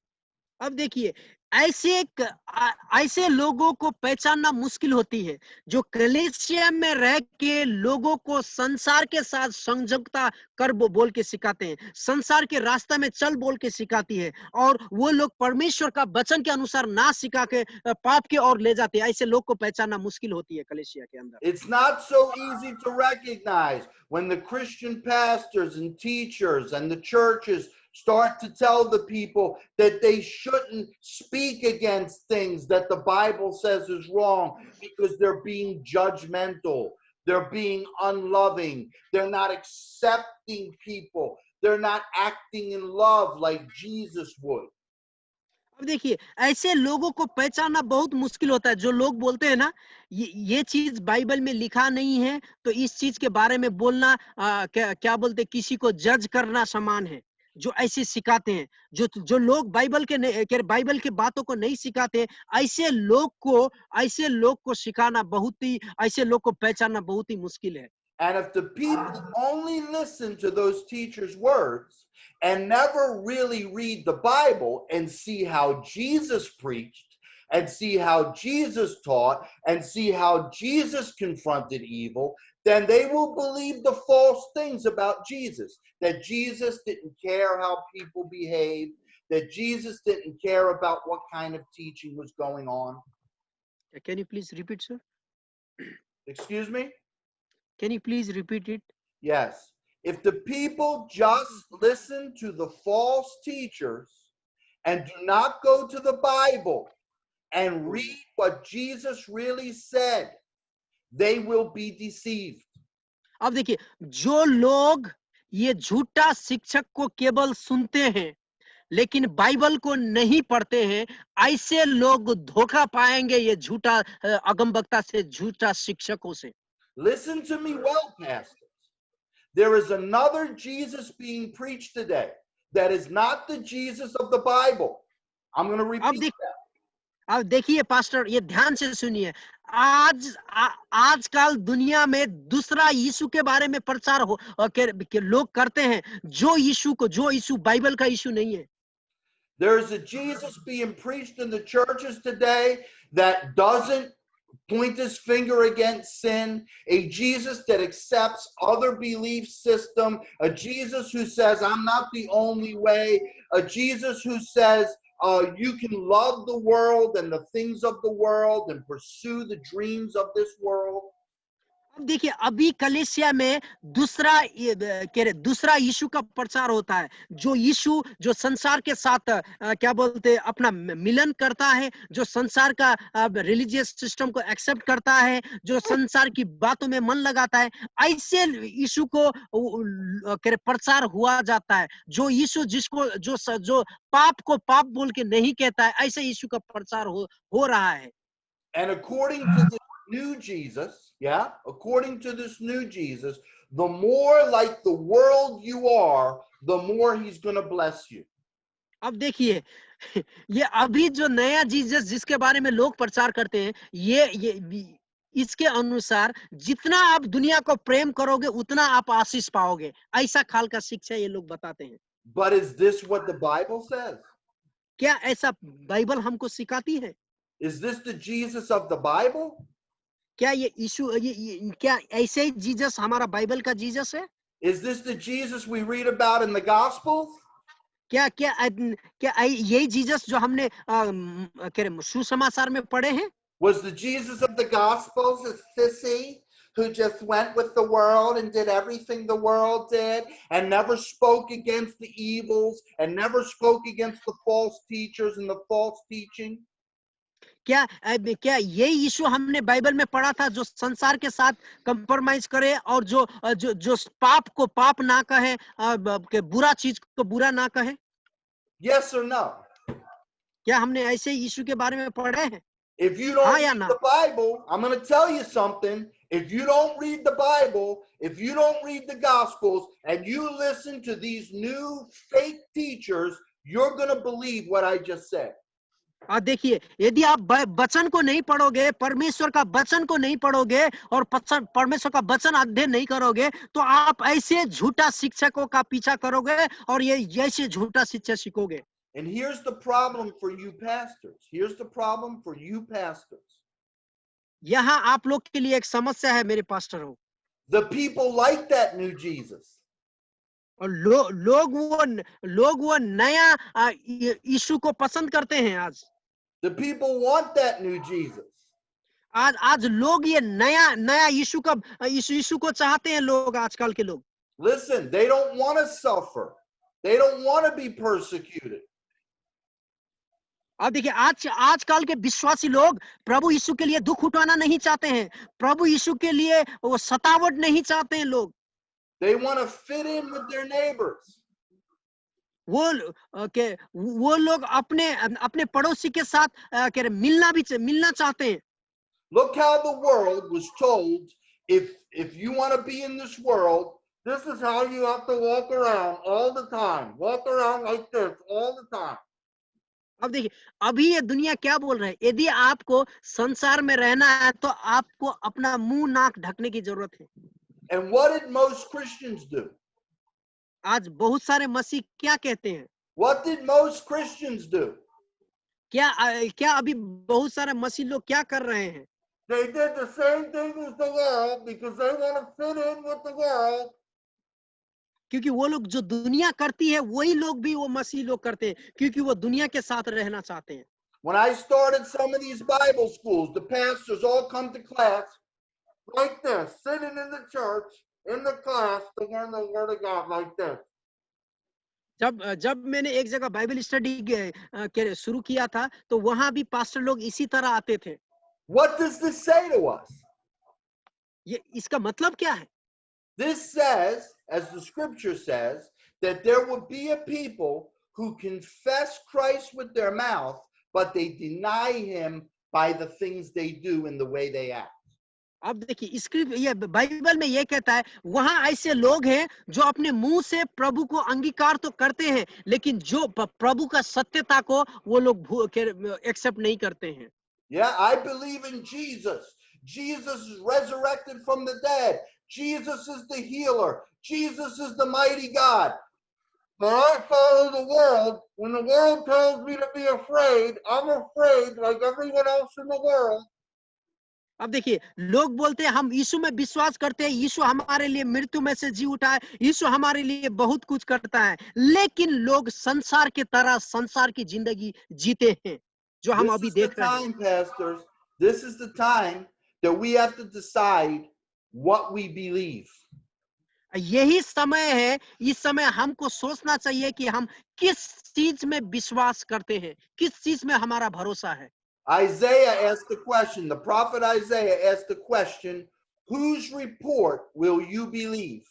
अब देखिए, ऐसे लोगों को पहचानना मुश्किल होती है, जो कलीसिया में रह के लोगों को संसार के साथ संयोजकता कर बोल के सिखाते हैं, संसार के रास्ते में चल बोल के सिखाती है, और वो लोग परमेश्वर का वचन के अनुसार ना सिखा के पाप की ओर ले जाते हैं। ऐसे लोग को पहचानना मुश्किल होती है कलीसिया के अंदर। It's not so easy to recognize when the Christian pastors and teachers and the churches start to tell the people that they shouldn't speak against things that the Bible says is wrong because they're being judgmental, they're being unloving, they're not accepting people, they're not acting in love like Jesus would. अब देखिए, ऐसे लोगों को पहचानना बहुत मुश्किल होता है, जो लोग बोलते हैं ना, ये चीज बाइबल में लिखा नहीं है, तो इस चीज के बारे में बोलना क्या बोलते, किसी को जज करना समान है। जो ऐसे सिखाते हैं, जो लोग बाइबल के बातों को नहीं सिखाते, ऐसे लोग को सिखाना ऐसे लोग को पहचानना बहुत ही मुश्किल है। And if the people only listen to those teachers' words and never really read the Bible and see how Jesus preached and see how Jesus taught and see how Jesus confronted evil, then they will believe the false things about Jesus, that Jesus didn't care how people behaved, that Jesus didn't care about what kind of teaching was going on. Can you please repeat, sir? Excuse me? Can you please repeat it? Yes. If the people just listen to the false teachers and do not go to the Bible and read what Jesus really said, they will be deceived. अब देखिए, जो लोग ये झूठा शिक्षक को केवल सुनते हैं लेकिन बाइबल को नहीं पढ़ते हैं, ऐसे लोग धोखा पाएंगे ये झूठा अगमवक्ता से, झूठा शिक्षकों से। Listen to me well, pastors. There is another Jesus being preached today that is not the Jesus of the Bible. I'm going to repeat that. अब देखिए पास्टर, ये ध्यान से सुनिए, आजकल दुनिया में दूसरा यीशु के बारे में प्रचार के लोग करते हैं, जो यीशु बाइबल का यीशु नहीं है। There is a Jesus being preached in the churches today that doesn't point his finger against sin, a Jesus that accepts other belief system, a Jesus who says, I'm not the only way, a Jesus who says, you can love the world and the things of the world and pursue the dreams of this world. अब देखिए अभी कलीसिया में दूसरा यीशु का प्रचार होता है, जो यीशु जो संसार के साथ क्या बोलते हैं अपना मिलन करता है, जो संसार का रिलीजियस सिस्टम को एक्सेप्ट करता है, जो संसार की बातों में मन लगाता है, ऐसे यीशु को प्रचार हुआ जाता है। जो यीशु जिसको जो पाप को पाप बोल के नहीं कहता है, ऐसे यीशु का प्रचार हो रहा है। And according to this new Jesus, according to this new Jesus, the more like the world you are, the more he's going to bless you. अब देखिए ये अभी जो नया जीसस जिसके बारे में लोग प्रचार करते हैं, ये इसके अनुसार जितना आप दुनिया को प्रेम करोगे उतना आप आशीष पाओगे, ऐसा खाल का शिक्षा ये लोग बताते हैं। But is this what the Bible says? क्या ऐसा बाइबल हमको सिखाती है? Is this the Jesus of the Bible? क्या ये यीशु क्या ऐसे ही जीसस हमारा बाइबल का जीसस है? Is this the Jesus we read about in the Gospels? क्या क्या क्या यही जीसस जो हमने सुसमाचार में पढ़े हैं? Was the Jesus of the Gospels a sissy who just went with the world and did everything the world did and never spoke against the evils and never spoke against the false teachers and the false teaching? क्या ये यीशु हमने Bible में पढ़ा था जो संसार के साथ कंप्रोमाइज करे और जो पाप को पाप ना कहे, बुरा चीज को बुरा ना कहे? Yes or no? क्या हमने ऐसे यीशु के बारे में पढ़े हैं? If you don't read the Bible, I'm going to tell you something. If you don't read the Bible, if you don't read the Gospels, and you listen to these new fake teachers, you're going to believe what I just said. देखिए यदि आप वचन को नहीं पढ़ोगे, परमेश्वर का वचन को नहीं पढ़ोगे और परमेश्वर का वचन अध्ययन नहीं करोगे, तो आप ऐसे झूठा शिक्षकों का पीछा करोगे और ये ऐसे झूठा शिक्षा सीखोगे। And here's the problem for you pastors. Here's the problem for you pastors. यहाँ आप लोग के लिए एक समस्या है मेरे पास्टर हो। The people like that new Jesus. और लोग वो नया यीशु को पसंद करते हैं आज। The people want that new Jesus. आज लोग ये नया यीशु को चाहते हैं लोग, आजकल के लोग। Listen, they don't want to suffer. They don't want to be persecuted. अब देखिए आजकल के विश्वासी लोग प्रभु यीशु के लिए दुख उठाना नहीं चाहते हैं, प्रभु यीशु के लिए वो सतावट नहीं चाहते हैं लोग। They want to fit in with their neighbors. वो लोग अपने पड़ोसी के साथ मिलना चाहते हैं। Look how the world was told, if you want to be in this world, this is how you have to walk around all the time. Walk around like this all the time. अब देखिए अभी ये दुनिया क्या बोल रहा है, यदि आपको संसार में रहना है तो आपको अपना मुंह नाक ढकने की जरूरत है। And what did most Christians do? आज बहुत सारे मसीह क्या कहते हैं? What did most Christians do? क्या अभी बहुत सारे मसीह लोग क्या कर रहे हैं? They did the same thing as the world because they want to fit in with the world. क्योंकि वो लोग जो दुनिया करती है वही लोग भी वो मसीह लोग करते हैं, क्योंकि वो दुनिया के साथ रहना चाहते हैं। When I started some of these Bible schools, the pastors all come to class like this, sitting in the church, in the class, to learn the Word of God like this. जब मैंने एक जगह Bible study शुरू किया था तो वहां भी पास्टर लोग इसी तरह आते थे। What does this say to us? ये इसका मतलब क्या है? This says, as the scripture says, that there will be a people who confess Christ with their mouth, but they deny him by the things they do and the way they act. अब देखिए script ये Bible में ये कहता है वहां ऐसे लोग हैं जो अपने मुंह से प्रभु को अंगीकार तो करते हैं, लेकिन जो प्रभु का सत्यता को वो लोग एक्सेप्ट नहीं करते हैं। Yeah, I believe in Jesus. Jesus is resurrected from the dead. Jesus is the healer. Jesus is the mighty God. But I follow the world. When the world tells me to be afraid, I'm afraid like everyone else in the world. अब देखिए, लोग बोलते हैं हम यीशु में विश्वास करते हैं, यीशु हमारे लिए मृत्यु में से जी उठा है, यीशु हमारे लिए बहुत कुछ करता है, लेकिन लोग संसार की तरह संसार की जिंदगी जीते हैं, जो हम This अभी is the देख रहे हैं। time, pastors. This is the time that we have to decide what we believe. यही समय है, इस समय हमको सोचना चाहिए कि हम किस चीज में विश्वास करते हैं, किस चीज में हमारा भरोसा है। Isaiah asked the question, the prophet Isaiah asked the question, whose report will you believe?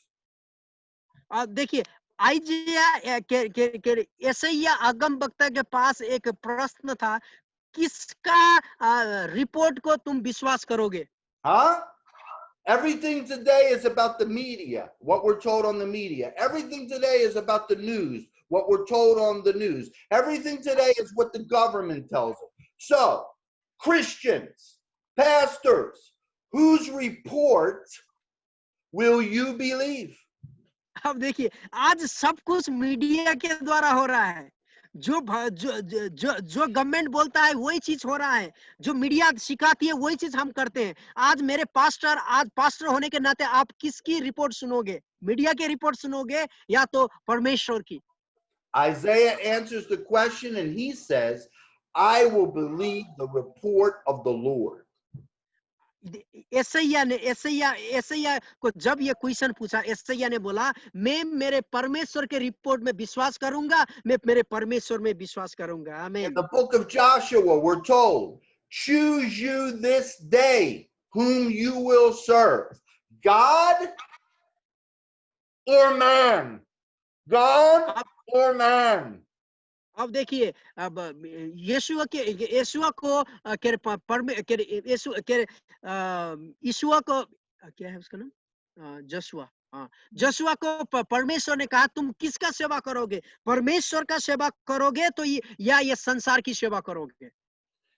देखिए, आइजिया के यशायाह अगमवक्ता के पास एक प्रश्न था, किसका रिपोर्ट को तुम विश्वास करोगे? Huh? Everything today is about the media, what we're told on the media. Everything today is about the news, what we're told on the news. Everything today is what the government tells us. So, Christians, pastors, whose report will you believe? अब देखिए, आज सब कुछ media के द्वारा हो रहा है। जो गवर्नमेंट बोलता है वही चीज हो रहा है, जो मीडिया सिखाती है वही चीज हम करते हैं। आज पास्टर होने के नाते आप किसकी रिपोर्ट सुनोगे? मीडिया की रिपोर्ट सुनोगे या तो परमेश्वर की? Isaiah answers the question and he says, I will believe the report of the Lord. एसैया को जब ये क्वेश्चन पूछा, एसैया ने बोला, मैं मेरे परमेश्वर के रिपोर्ट में विश्वास करूंगा, मैं मेरे परमेश्वर में विश्वास करूंगा। In आमीन। the book of Joshua, we're told, choose you this day whom you will serve, God or man? God or man? अब देखिए, अब यीशुआ को क्या है उसका नाम? जशुआ। हाँ, जशुआ को परमेश्वर ने कहा, तुम किसका सेवा करोगे? परमेश्वर का सेवा करोगे तो या ये संसार की सेवा करोगे?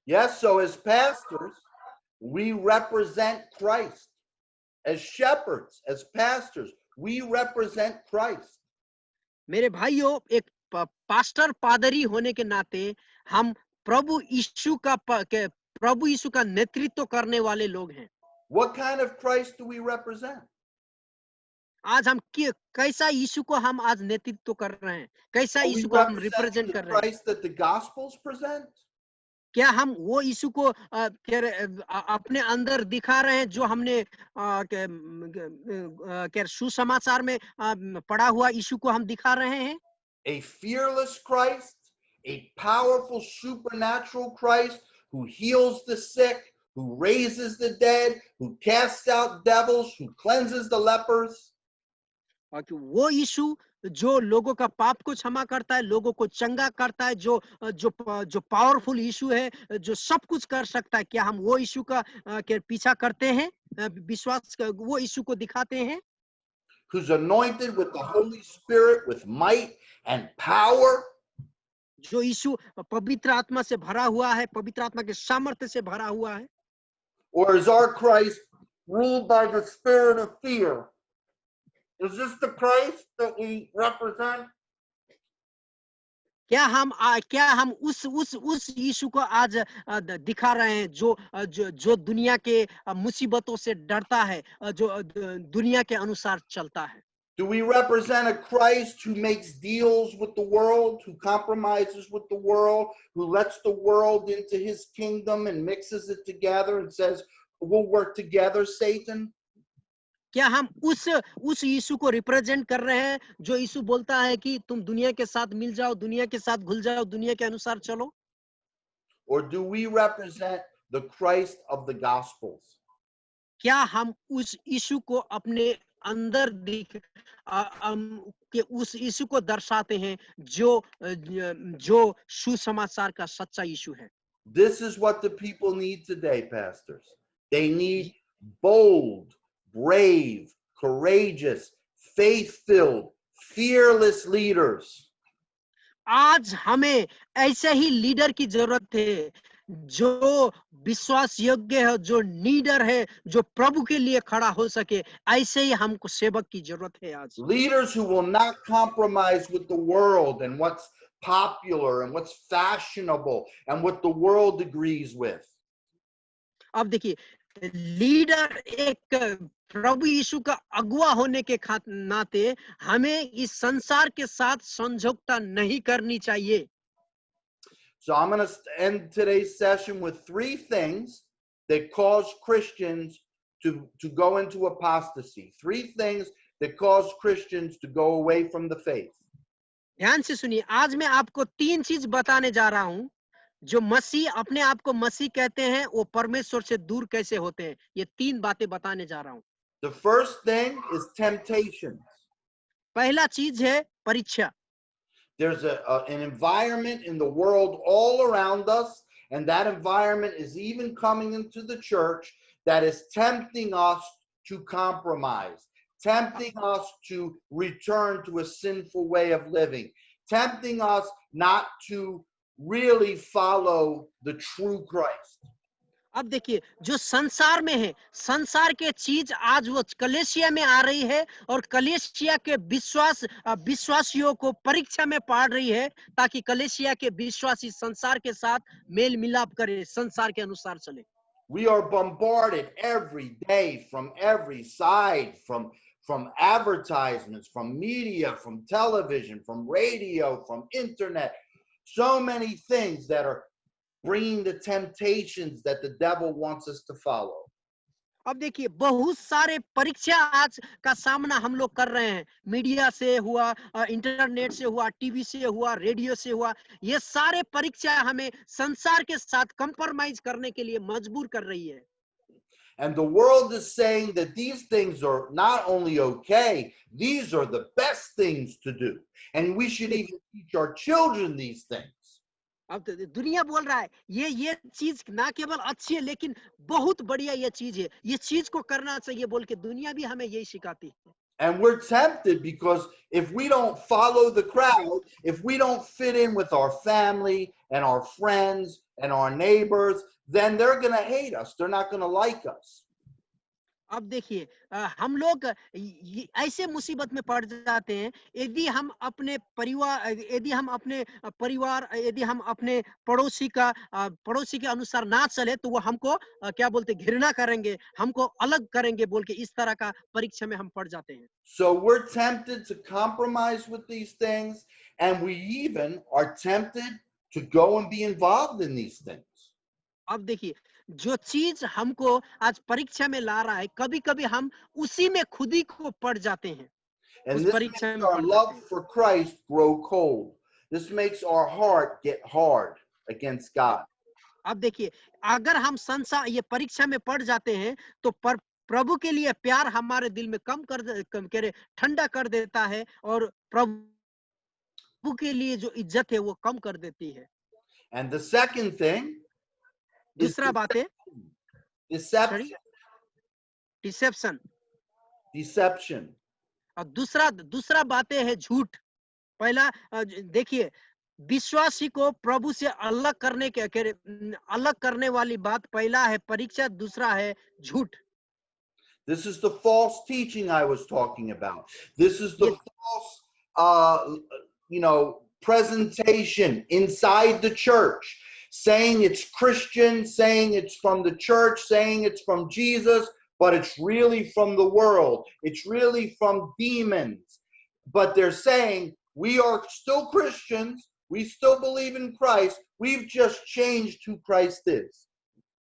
Yes, so as pastors, we represent Christ. As shepherds, as pastors, we represent Christ. मेरे भाइयों, एक पास्टर पादरी होने के नाते हम प्रभु यीशु का नेतृत्व करने वाले लोग हैं। What kind of Christ do we represent? आज हम कैसा यीशु को हम आज नेतृत्व कर रहे हैं, कैसा Are we यीशु को हम representing रिप्रेजेंट the कर रहे हैं? Christ that the Gospels present? क्या हम वो यीशु को अपने अंदर दिखा रहे हैं जो हमने सुसमाचार में पढ़ा हुआ यीशु को हम दिखा रहे हैं? A fearless Christ, a powerful supernatural Christ who heals the sick, who raises the dead, who casts out devils, who cleanses the lepers. और कि वो यीशु जो लोगों का पाप को क्षमा करता है, लोगों को चंगा करता है, जो पावरफुल यीशु है, जो सब कुछ कर सकता है, क्या हम वो यीशु का के पीछा करते हैं? वो यीशु को दिखाते हैं? Who's anointed with the Holy Spirit with might and power. जो यीशु पवित्र आत्मा से भरा हुआ है, पवित्र आत्मा के सामर्थ्य से भरा हुआ है? Or is our Christ ruled by the spirit of fear? Is this the Christ that we represent? क्या हम उस यीशु को आज दिखा रहे हैं जो दुनिया के मुसीबतों से डरता है, जो दुनिया के अनुसार चलता है? Do we represent a Christ who makes deals with the world, who compromises with the world, who lets the world into his kingdom and mixes it together and says, we'll work together, Satan? क्या हम उस यीशु को represent कर रहे हैं जो यीशु बोलता है कि तुम दुनिया के साथ मिल जाओ, दुनिया के साथ घुल जाओ, दुनिया के अनुसार चलो? Or do we represent the Christ of the Gospels? क्या हम उस यीशु को अपने अंदर उस यीशु को दर्शाते हैं जो सुसमाचार का सच्चा यीशु है? This is what the people need today, pastors. They need bold, brave, courageous, faith-filled, fearless leaders. आज हमें ऐसे ही लीडर की जरूरत है जो विश्वास योग्य है, जो लीडर है, जो प्रभु के लिए खड़ा हो सके। ऐसे ही हमको सेवक की जरूरत है आज। Leaders who will not compromise with the world and what's popular and what's fashionable and what the world agrees with. अब देखिए, लीडर एक प्रभु यीशु का अगुवा होने के नाते हमें इस संसार के साथ समझौता नहीं करनी चाहिए. So I'm going to end today's session with 3 things that cause Christians to go into apostasy. 3 things that cause Christians to go away from the faith. ध्यान से सुनिए, आज मैं आपको 3 चीज बताने जा रहा हूं जो मसीह अपने आप को मसीह कहते हैं वो परमेश्वर से दूर कैसे होते हैं. ये 3 बातें बताने जा रहा हूं. The first thing is temptations. पहला चीज है परीक्षा. There's an environment in the world all around us, and that environment is even coming into the church that is tempting us to compromise, tempting us to return to a sinful way of living, tempting us not to really follow the true Christ. अब देखिए, जो संसार में है, संसार के चीज आज वो कलेसिया में आ रही है और कलेसिया के विश्वासियों को परीक्षा में पाड़ रही है ताकि कलेसिया के विश्वासी संसार के साथ मेल मिलाप करे, संसार के अनुसार चले. We are bombarded every day from every side, from advertisements, from media, from television, from radio, from internet. So many things that are bringing the temptations that the devil wants us to follow. अब देखिए, बहुत सारे परीक्षा आज का सामना हम लोग कर रहे हैं. मीडिया से हुआ, इंटरनेट से हुआ, टीवी से हुआ, रेडियो से हुआ. ये सारे परीक्षा हमें संसार के साथ कंप्रोमाइज करने के लिए मजबूर कर रही है. And the world is saying that these things are not only okay, these are the best things to do. And we should even teach our children these things. अब दुनिया बोल रहा है ये चीज ना केवल अच्छी है लेकिन बहुत बढ़िया ये चीज है, ये चीज को करना चाहिए बोल के दुनिया भी हमें यही सिखाती है. And we're tempted because if we don't follow the crowd, if we don't fit in with our family and our friends and our neighbors, then they're going to hate us. They're not going to like us. अब देखिए, हम लोग ऐसे मुसीबत में पड़ जाते हैं यदि हम अपने परिवार यदि हम अपने पड़ोसी के अनुसार ना चले तो वो हमको क्या बोलते घृणा करेंगे, हमको अलग करेंगे बोल के इस तरह का परीक्षा में हम पड़ जाते हैं. So we're tempted to compromise with these things, and we even are tempted to go and be involved in these things. अब देखिए, जो चीज हमको आज परीक्षा में ला रहा है कभी-कभी हम उसी में खुद ही को पड़ जाते हैं. And this makes our love for Christ grow cold. This makes our heart get hard against God. अब देखिए, अगर हम संसार ये परीक्षा में पड़ जाते हैं तो प्रभु के लिए प्यार हमारे दिल में ठंडा कर देता है और प्रभु के लिए जो इज्जत है वो कम कर देती है. And the second thing is दूसरा बात है deception. और दूसरा बातें है झूठ. पहला देखिए, विश्वासी को प्रभु से अलग करने वाली बात पहला है परीक्षा, दूसरा है झूठ. This is the false teaching I was talking about. This is the false presentation inside the church, saying it's Christian, saying it's from the church, saying it's from Jesus, but it's really from the world. It's really from demons. But they're saying we are still Christians, we still believe in Christ, we've just changed who Christ is.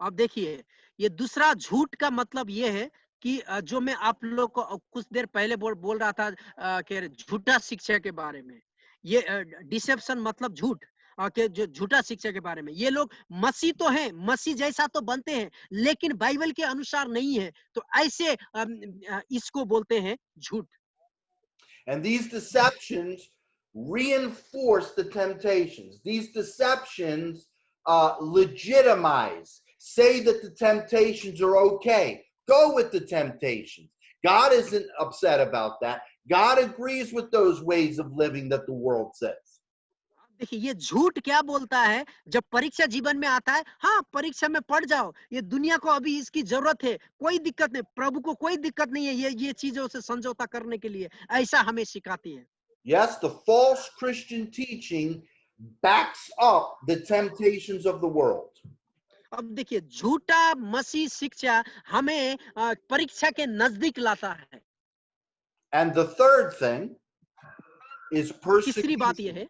अब देखिए, ये दूसरा झूठ का मतलब ये है कि जो मैं आप लोग को कुछ देर पहले बोल रहा था कि झूठा शिक्षा के बारे में. ये डिसेप्शन मतलब झूठ के जो झूठा शिक्षा के बारे में. ये लोग मसीह तो हैं, मसीह जैसा तो बनते हैं लेकिन बाइबल के अनुसार नहीं है, तो ऐसे इसको बोलते हैं झूठ. And these deceptions reinforce the temptations. These deceptions legitimize, say that the temptations are okay. Go with the temptations. God isn't upset about that. God agrees with those ways of living that the world says. देखिए, ये झूठ क्या बोलता है जब परीक्षा जीवन में आता है, हाँ परीक्षा में पड़ जाओ, ये दुनिया को अभी इसकी जरूरत है, कोई दिक्कत नहीं, प्रभु को कोई दिक्कत नहीं है ये चीजों से समझौता करने के लिए, ऐसा हमें सिखाती है. Yes, the false Christian teaching backs up the temptations of the world. अब देखिए झूठा मसीह शिक्षा हमें परीक्षा के नजदीक लाता है। And the third thing is तीसरी बात यह persecution. है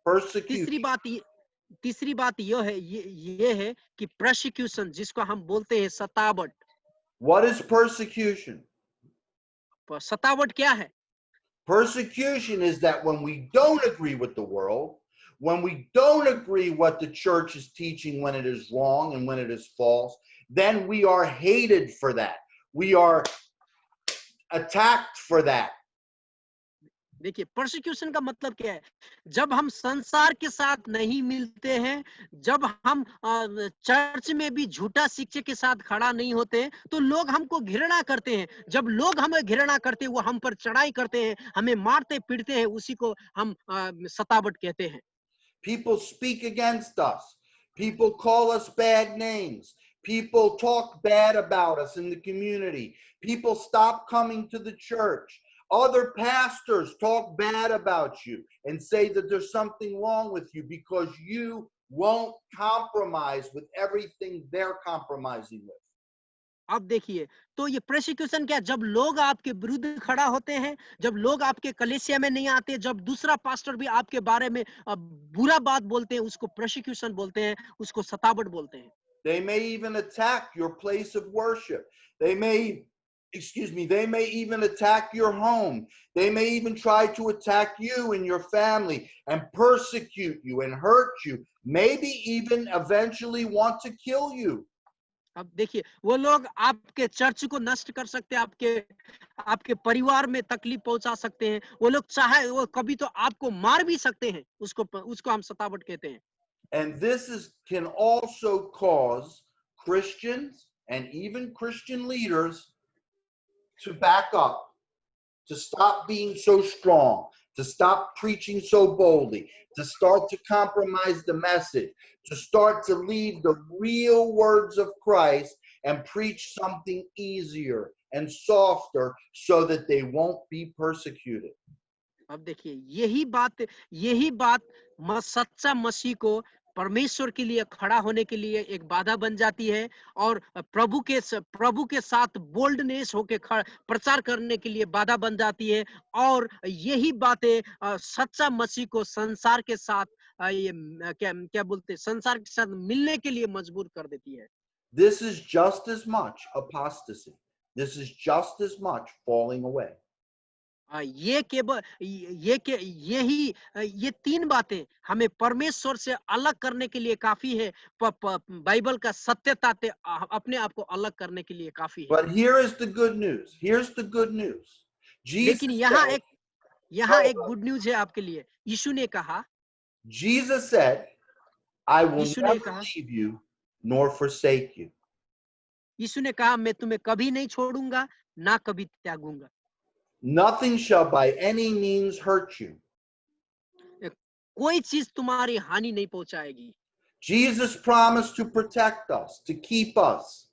Persecution. तीसरी बात यह है ये है कि प्रोसिक्यूशन जिसको हम बोलते हैं सतावट। What is persecution? सतावट क्या है? Persecution is that when we don't agree with the world, when we don't agree what the church is teaching when it is wrong and when it is false, then we are hated for that. We are attacked for that. देखिए prosecution का मतलब क्या है? जब हम संसार के साथ नहीं मिलते हैं, जब हम चर्च में भी झूठा शिक्षा के साथ खड़ा नहीं होते, तो लोग हमको घृणा करते हैं। जब लोग हमें घृणा करते हैं, वो हम पर चढ़ाई करते हैं, हमें मारते पीटते हैं, उसी को हम सतावट कहते हैं। People speak against us. People call us bad names. People talk bad about us in the community. People stop coming to the church. Other pastors talk bad about you and say that there's something wrong with you because you won't compromise with everything they're compromising with. अब देखिए तो ये prosecution क्या? जब लोग आपके विरुद्ध खड़ा होते हैं, जब लोग आपके कलीसिया में नहीं आते, जब दूसरा पास्टर भी आपके बारे में बुरा बात बोलते हैं, उसको प्रोसिक्यूशन बोलते हैं, उसको सतावट बोलते हैं। They may even attack your place of worship. They may even attack your home. They may even try to attack you and your family and persecute you and hurt you. Maybe even eventually want to kill you. अब देखिए वो लोग आपके church को नष्ट कर सकते हैं, आपके परिवार में तकलीफ पहुंचा सकते हैं, वो लोग चाहे वो कभी तो आपको मार भी सकते हैं, उसको हम सतावट कहते हैं। And this can also cause Christians and even Christian leaders to back up, to stop being so strong, to stop preaching so boldly, to start to compromise the message, to start to leave the real words of Christ and preach something easier and softer so that they won't be persecuted. अब देखिए यही बात सच्चा मसीह को परमेश्वर के लिए खड़ा होने के लिए एक बाधा बन जाती है और प्रभु के साथ बोल्डनेस होके प्रचार करने के लिए बाधा बन जाती है और यही बातें सच्चा मसीह को संसार के साथ क्या बोलते हैं, संसार के साथ मिलने के लिए मजबूर कर देती है। This is just as much apostasy. This is just as much falling away. ये तीन बातें हमें परमेश्वर से अलग करने के लिए काफी है। बाइबल का सत्यता से अपने आप को अलग करने के लिए काफी है। But here is the good news. Here's the good news. लेकिन यहाँ एक गुड न्यूज है आपके लिए। यीशु ने कहा, Jesus said, I will never leave you nor forsake you. यीशु ने कहा मैं तुम्हें कभी नहीं छोड़ूंगा ना कभी त्यागूंगा। Nothing shall by any means hurt you. कोई चीज तुम्हारी हानि नहीं पहुंचाएगी। Jesus promised to protect us, to keep us.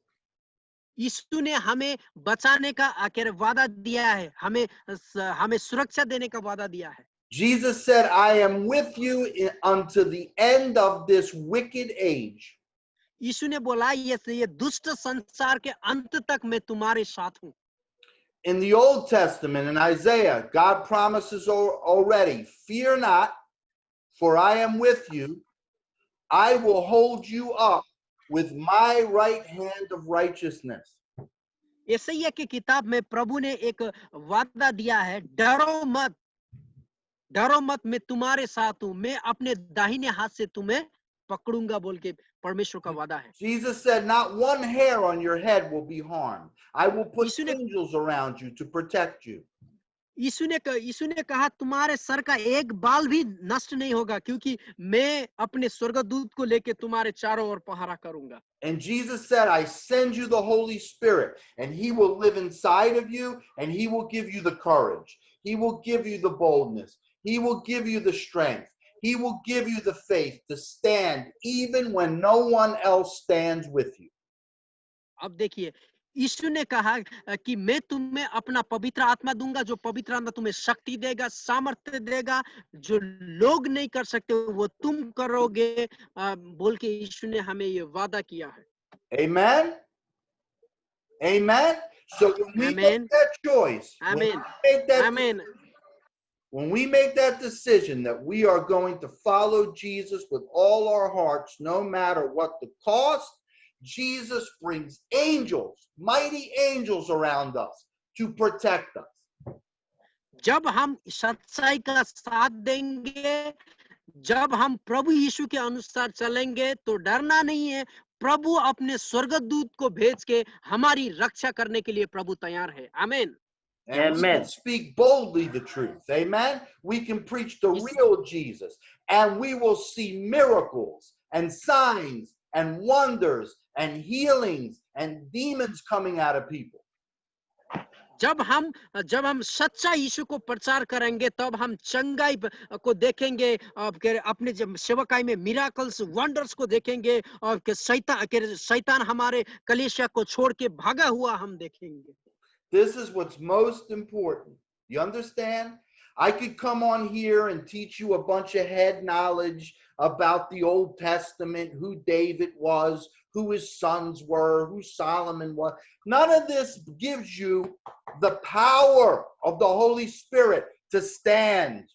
यीशु ने हमें बचाने का वादा दिया है, हमें सुरक्षा देने का वादा दिया है। Jesus said, I am with you unto the end of this wicked age. यीशु ने बोला ये दुष्ट संसार के अंत तक मैं तुम्हारे साथ हूं। In the Old Testament, in Isaiah, God promises already, fear not, for I am with you. I will hold you up with my right hand of righteousness. यशायाह की किताब में प्रभु ने एक वादा दिया है, डरो मत मैं तुम्हारे साथ हूं, मैं अपने दाहिने हाथ से तुम्हें पकड़ूंगा बोल के परमेश्वर का वादा है। Jesus said, not one hair on your head will be harmed. I will put angels around you to protect you. यीशु ने कहा तुम्हारे सर का एक बाल भी नष्ट नहीं होगा क्योंकि मैं अपने स्वर्गदूत को लेके तुम्हारे चारों ओर पहरा करूंगा। And Jesus said, I send you the Holy Spirit and he will live inside of you and he will give you the courage. He will give you the boldness. He will give you the strength. He will give you the faith to stand even when no one else stands with you. अब देखिए यीशु ने कहा कि मैं तुम्हें अपना पवित्र आत्मा दूंगा, जो पवित्र आत्मा तुम्हें शक्ति देगा, सामर्थ्य देगा, जो लोग नहीं कर सकते वो तुम करोगे, बोल के यीशु ने हमें ये वादा किया है। Amen. Amen. So when we make आमीन, that choice, आमीन, make that आमीन। when we make that decision that we are going to follow Jesus with all our hearts, no matter what the cost, Jesus brings angels, mighty angels around us to protect us. जब हम सच्चाई का साथ देंगे, जब हम प्रभु यीशु के अनुसार चलेंगे तो डरना नहीं है। प्रभु अपने स्वर्गदूत को भेज के हमारी रक्षा करने के लिए प्रभु तैयार है। आमीन। And we can speak boldly the truth. Amen. We can preach the real Jesus, and we will see miracles and signs and wonders and healings and demons coming out of people. जब हम सच्चा यीशु को प्रचार करेंगे, तब हम चंगाई को देखेंगे, अपने जब सेवकाई में मिराकल्स, वंडर्स को देखेंगे, और शैतान हमारे कलीसिया को छोड़ के भागा हुआ हम देखेंगे। This is what's most important. You understand? I could come on here and teach you a bunch of head knowledge about the Old Testament, who David was, who his sons were, who Solomon was. None of this gives you the power of the Holy Spirit to stand.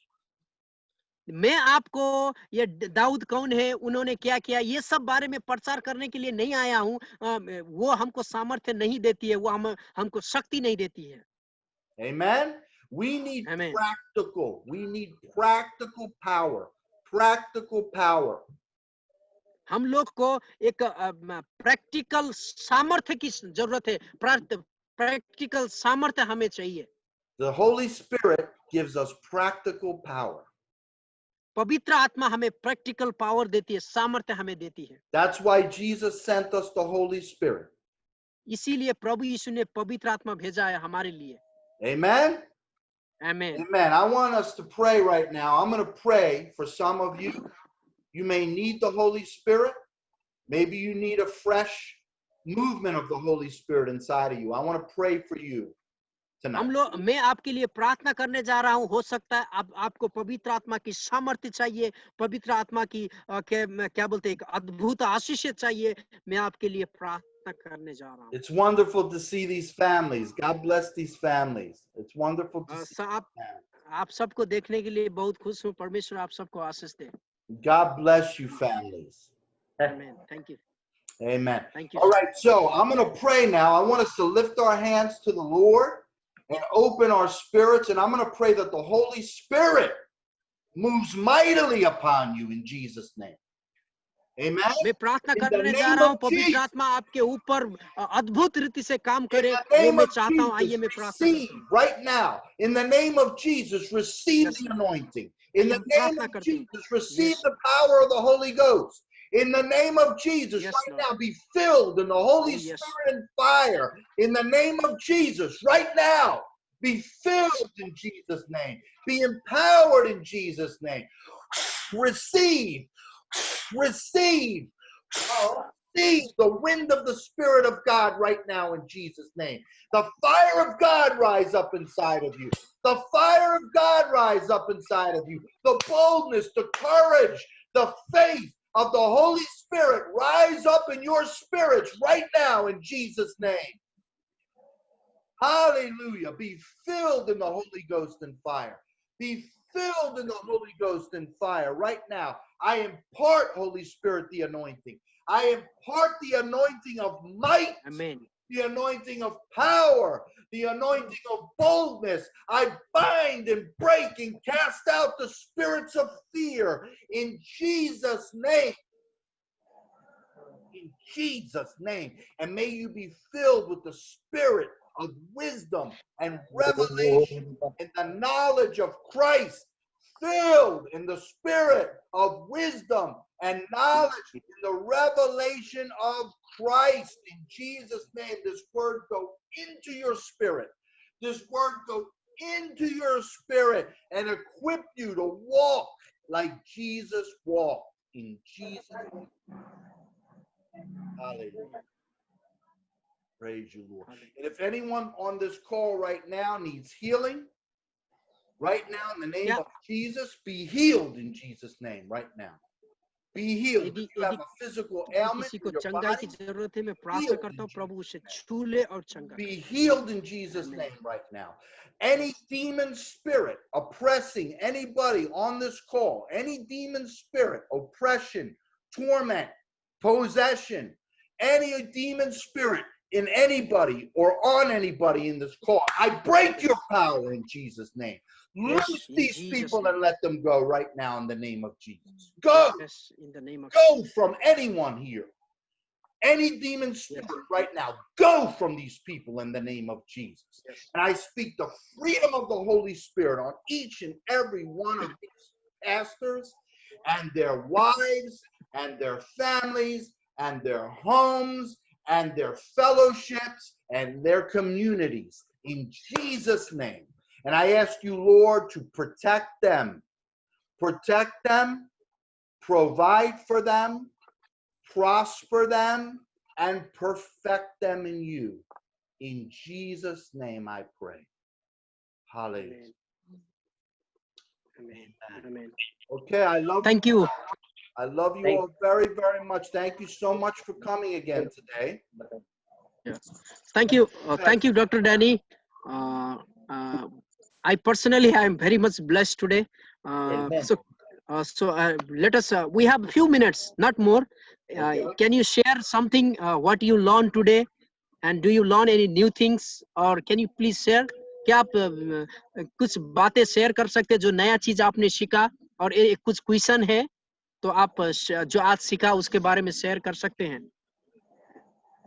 मैं आपको ये दाऊद कौन है, उन्होंने क्या किया, ये सब बारे में प्रचार करने के लिए नहीं आया हूँ। वो हमको सामर्थ्य नहीं देती है, वो हमको शक्ति नहीं देती है। Amen. We need Amen. practical. We need practical power. Practical power. हम लोग को एक प्रैक्टिकल सामर्थ्य की जरूरत है। प्रैक्टिकल सामर्थ्य हमें चाहिए। The Holy Spirit gives us practical power. पवित्र आत्मा हमें प्रैक्टिकल पावर देती है, सामर्थ्य हमें देती है। That's why Jesus sent us the Holy Spirit. इसीलिए प्रभु यीशु ने पवित्र आत्मा भेजा है हमारे लिए। Amen. Amen. Amen. I want us to pray right now. I'm going to pray for some of you. You may need the Holy Spirit. Maybe you need a fresh movement of the Holy Spirit inside of you. I want to pray for you tonight. मैं आपके लिए प्रार्थना करने जा रहा हूँ। हो सकता है आपको पवित्र आत्मा की सामर्थ्य चाहिए, पवित्र आत्मा की क्या बोलते हैं, एक अद्भुत आशीष चाहिए। मैं आपके लिए प्रार्थना करने जा रहा हूँ। It's wonderful to see these families. God bless these families. It's wonderful to see. आप सबको देखने के लिए बहुत खुश हूँ। परमेश्वर आप सबको आशीष दे। God bless you, families. Amen. Thank you. Amen. Thank you. All right, so I'm going to pray now. I want us to lift our hands to the Lord and open our spirits, and I'm going to pray that the Holy Spirit moves mightily upon you in Jesus' name. Amen. मैं प्रार्थना करने जा रहा हूँ, पवित्र आत्मा आपके ऊपर अद्भुत रीति से काम करे, वो मैं चाहता हूँ। आइए मैं प्रार्थना करता हूँ। Right now, in the name of Jesus, receive the anointing. In the name of Jesus, receive the power of the Holy Ghost. In the name of Jesus, right now, be filled in the Holy Spirit and fire. In the name of Jesus, right now, be filled in Jesus' name. Be empowered in Jesus' name. Receive the wind of the Spirit of God right now in Jesus' name. The fire of God rise up inside of you. The fire of God rise up inside of you. The boldness, the courage, the faith of the Holy Spirit rise up in your spirits right now in Jesus' name. Hallelujah. Be filled in the Holy Ghost and fire. Be filled in the Holy Ghost and fire right now. I impart, Holy Spirit, the anointing. I impart the anointing of might. Amen. The anointing of power, the anointing of boldness. I bind and break and cast out the spirits of fear in Jesus' name. In Jesus' name. And may you be filled with the spirit of wisdom and revelation and the knowledge of Christ, filled in the spirit of wisdom and knowledge in the revelation of Christ. In Jesus' name, this word go into your spirit. This word go into your spirit and equip you to walk like Jesus walked. In Jesus' name. Hallelujah. Praise you, Lord. And if anyone on this call right now needs healing, right now in the name Yeah. of Jesus, be healed in Jesus' name right now. Be healed. If you have a physical ailment किसी in को your चंगाई body, की जरूरत है, मैं प्रार्थना healed करता in हूँ प्रभु Jesus' उसे name. छू ले और चंगा Be करे। healed in Jesus' Amen. name right now. Any demon spirit oppressing anybody on this call, any demon spirit, oppression, torment, possession, any demon spirit in anybody or on anybody in this call, I break your power in Jesus' name. Yes, Loose in these Jesus' people name. and let them go right now in the name of Jesus. Go, Yes, in the name of go from anyone here. Any demon spirit right now, go from these people in the name of Jesus. Yes. And I speak the freedom of the Holy Spirit on each and every one of these pastors and their wives and their families and their homes and their fellowships and their communities in Jesus' name. And I ask you, Lord, to protect them, provide for them, prosper them, and perfect them in you. In Jesus' name I pray. Hallelujah. Amen. Amen. Okay, I love Thank you. I love you all very, very much. Thank you so much for coming again today. Yeah. Thank you, Dr. Danny. I personally am very much blessed today. Let us. We have a few minutes, not more. Can you share something what you learned today, and do you learn any new things, or can you please share? क्या आप कुछ बातें share कर सकते हैं जो नया चीज आपने सीखा, और कुछ क्वेश्चन है तो आप जो आज सीखा उसके बारे में शेयर कर सकते हैं।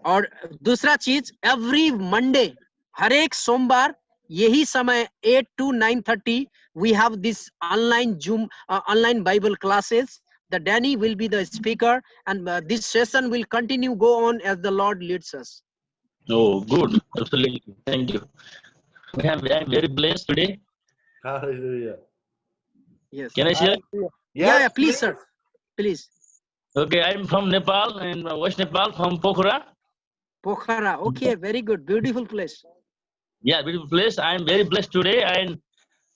और दूसरा चीज, एवरी मंडे, हर एक सोमवार यही समय 8 to 9:30 we have this online Zoom online Bible classes. The Danny will be the speaker, and this session will continue go on as the Lord leads us. Oh, good. Absolutely. Thank you. I am very blessed today. Hallelujah. Yes. Can I share? Yeah, please, sir. Please. Okay, I am from Nepal, and West Nepal, from Pokhara. Pokhara. Okay, very good. Beautiful place. Yeah, beautiful place. I am very blessed today, and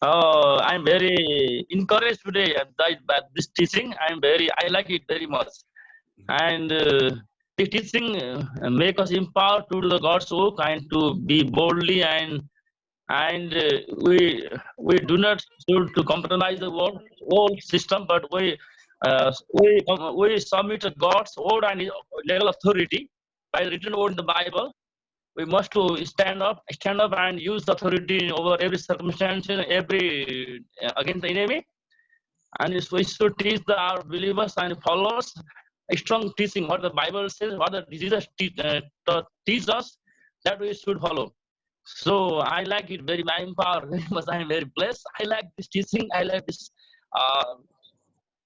I am very encouraged today by this teaching. I like it very much, and the teaching make us empowered to do the God's work and to be boldly, and we do not should to compromise the world system, but we submit to God's word and His legal authority by written word in the Bible. We must to stand up and use the authority over every circumstance, every against the enemy, and we should teach our believers and followers a strong teaching what the Bible says, what the Jesus teach us, that we should follow. So I like it very much. Very much. I am very blessed. I like this teaching. I like this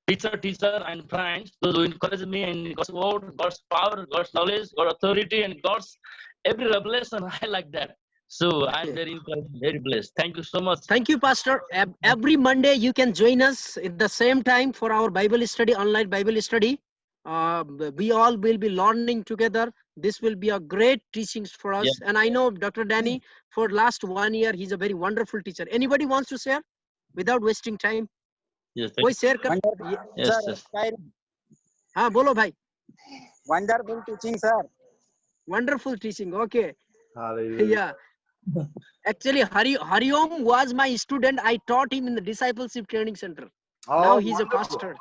teacher and friends, those who encourage me in God's word, God's power, God's knowledge, God's authority, and God's every revelation. I like that. So I'm very encouraged, very blessed. Thank you so much. Thank you, Pastor. Every Monday you can join us at the same time for our Bible study, online Bible study. We all will be learning together. This will be a great teachings for us. Yeah. And I know Dr. Danny, for last 1 year, he's a very wonderful teacher. Anybody wants to share without wasting time? Yes, कोई share कर? yes. हाँ बोलो भाई. Wonderful teaching, sir. Wonderful teaching. Okay. Hallelujah. Yeah. Actually, Hariom was my student. I taught him in the discipleship training center. Oh, Now he's wonderful. a pastor.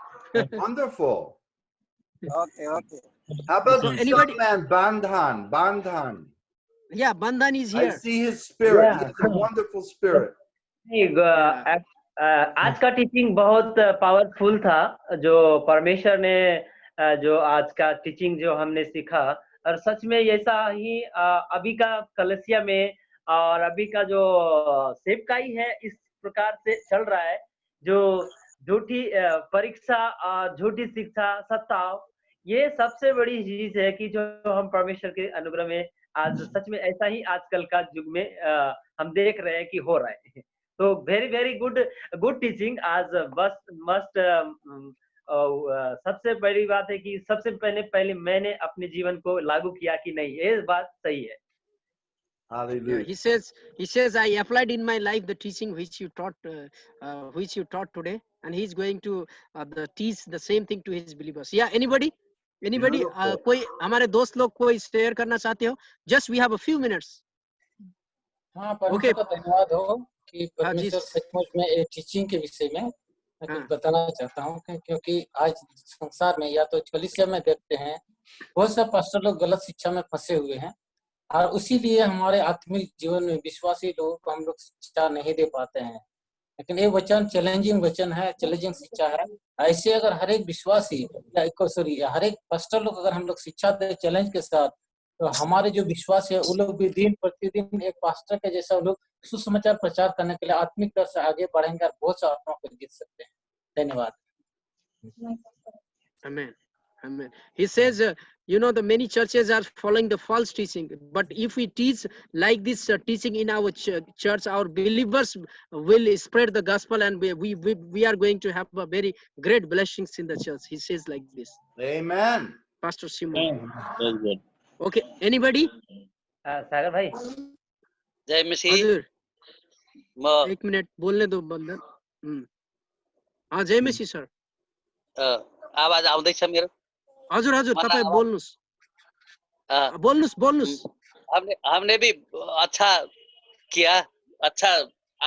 Wonderful. Okay. How about So this anybody? young man, Bandhan? Yeah, Bandhan is I here. see his spirit. Yeah. He has a wonderful spirit. आज का teaching बहुत powerful था, जो परमेश्वर ने जो आज का टीचिंग जो हमने सीखा, और सच में ऐसा ही अभी का कलसिया में और अभी का जो सेवकाई है इस प्रकार से चल रहा है, जो झूठी परीक्षा, झूठी शिक्षा, सत्ताव, ये सबसे बड़ी चीज है कि जो हम परमेश्वर के अनुग्रह में आज सच में ऐसा ही आजकल का युग में हम देख रहे हैं कि हो रहा है। तो वेरी गुड टीचिंग आज बस मस्ट सबसे बड़ी बात है कि सबसे पहले मैंने अपने जीवन को लागू किया कि नहीं, ये बात सही है। Hallelujah. he says, I applied in my life the teaching which you taught today, and he's going to teach the same thing to his believers. Yeah, anybody? Beautiful. कोई हमारे दोस्त लोग कोई शेयर करना चाहते हो? Just we have a few minutes. हाँ, Okay. परमेश्वर का धन्यवाद हो कि हाँ जी। परमेश्वर सचमुच में ये टीचिंग के विषय में मैं कुछ हाँ। बताना चाहता हूँ क्योंकि आज संसार में या तो कलीसिया में देखते हैं बहुत से पास्टर लोग गलत शिक्षा में फंसे हुए हैं और उसीलिए हमारे आत्मिक जीवन में विश्वासी लोगों को हम लोग शिक्षा नहीं दे पाते हैं। लेकिन ये वचन चैलेंजिंग वचन है, चैलेंजिंग शिक्षा है। ऐसे अगर हर एक विश्वासी या हर एक पास्टर लोग अगर हम लोग शिक्षा दे चैलेंज के साथ, तो हमारे जो विश्वास है वो लोग भी दिन प्रतिदिन एक पास्टर के जैसा लोग सुसमाचार प्रचार करने के लिए आत्मिक तरह से आगे बढ़ेंगे और बहुत सा आत्मा को जीत सकते हैं। धन्यवाद। Amen. Amen. He says, the many churches are following the false teaching, but if we teach like this teaching in our church, our believers will spread the gospel, and we are going to have a very great blessings in the church. He says like this. Amen. Pastor Simon. Very good. Okay, anybody? सागर भाई जय मसीह। हजुर, म एक minute बोलने दो बंदर। हाँ, जय मसीह सर। आवाज आउँदैछ मेरो? हजुर हजुर, तपाईं बोल्नुस्। बोल्नुस्। हमने भी अच्छा किया, अच्छा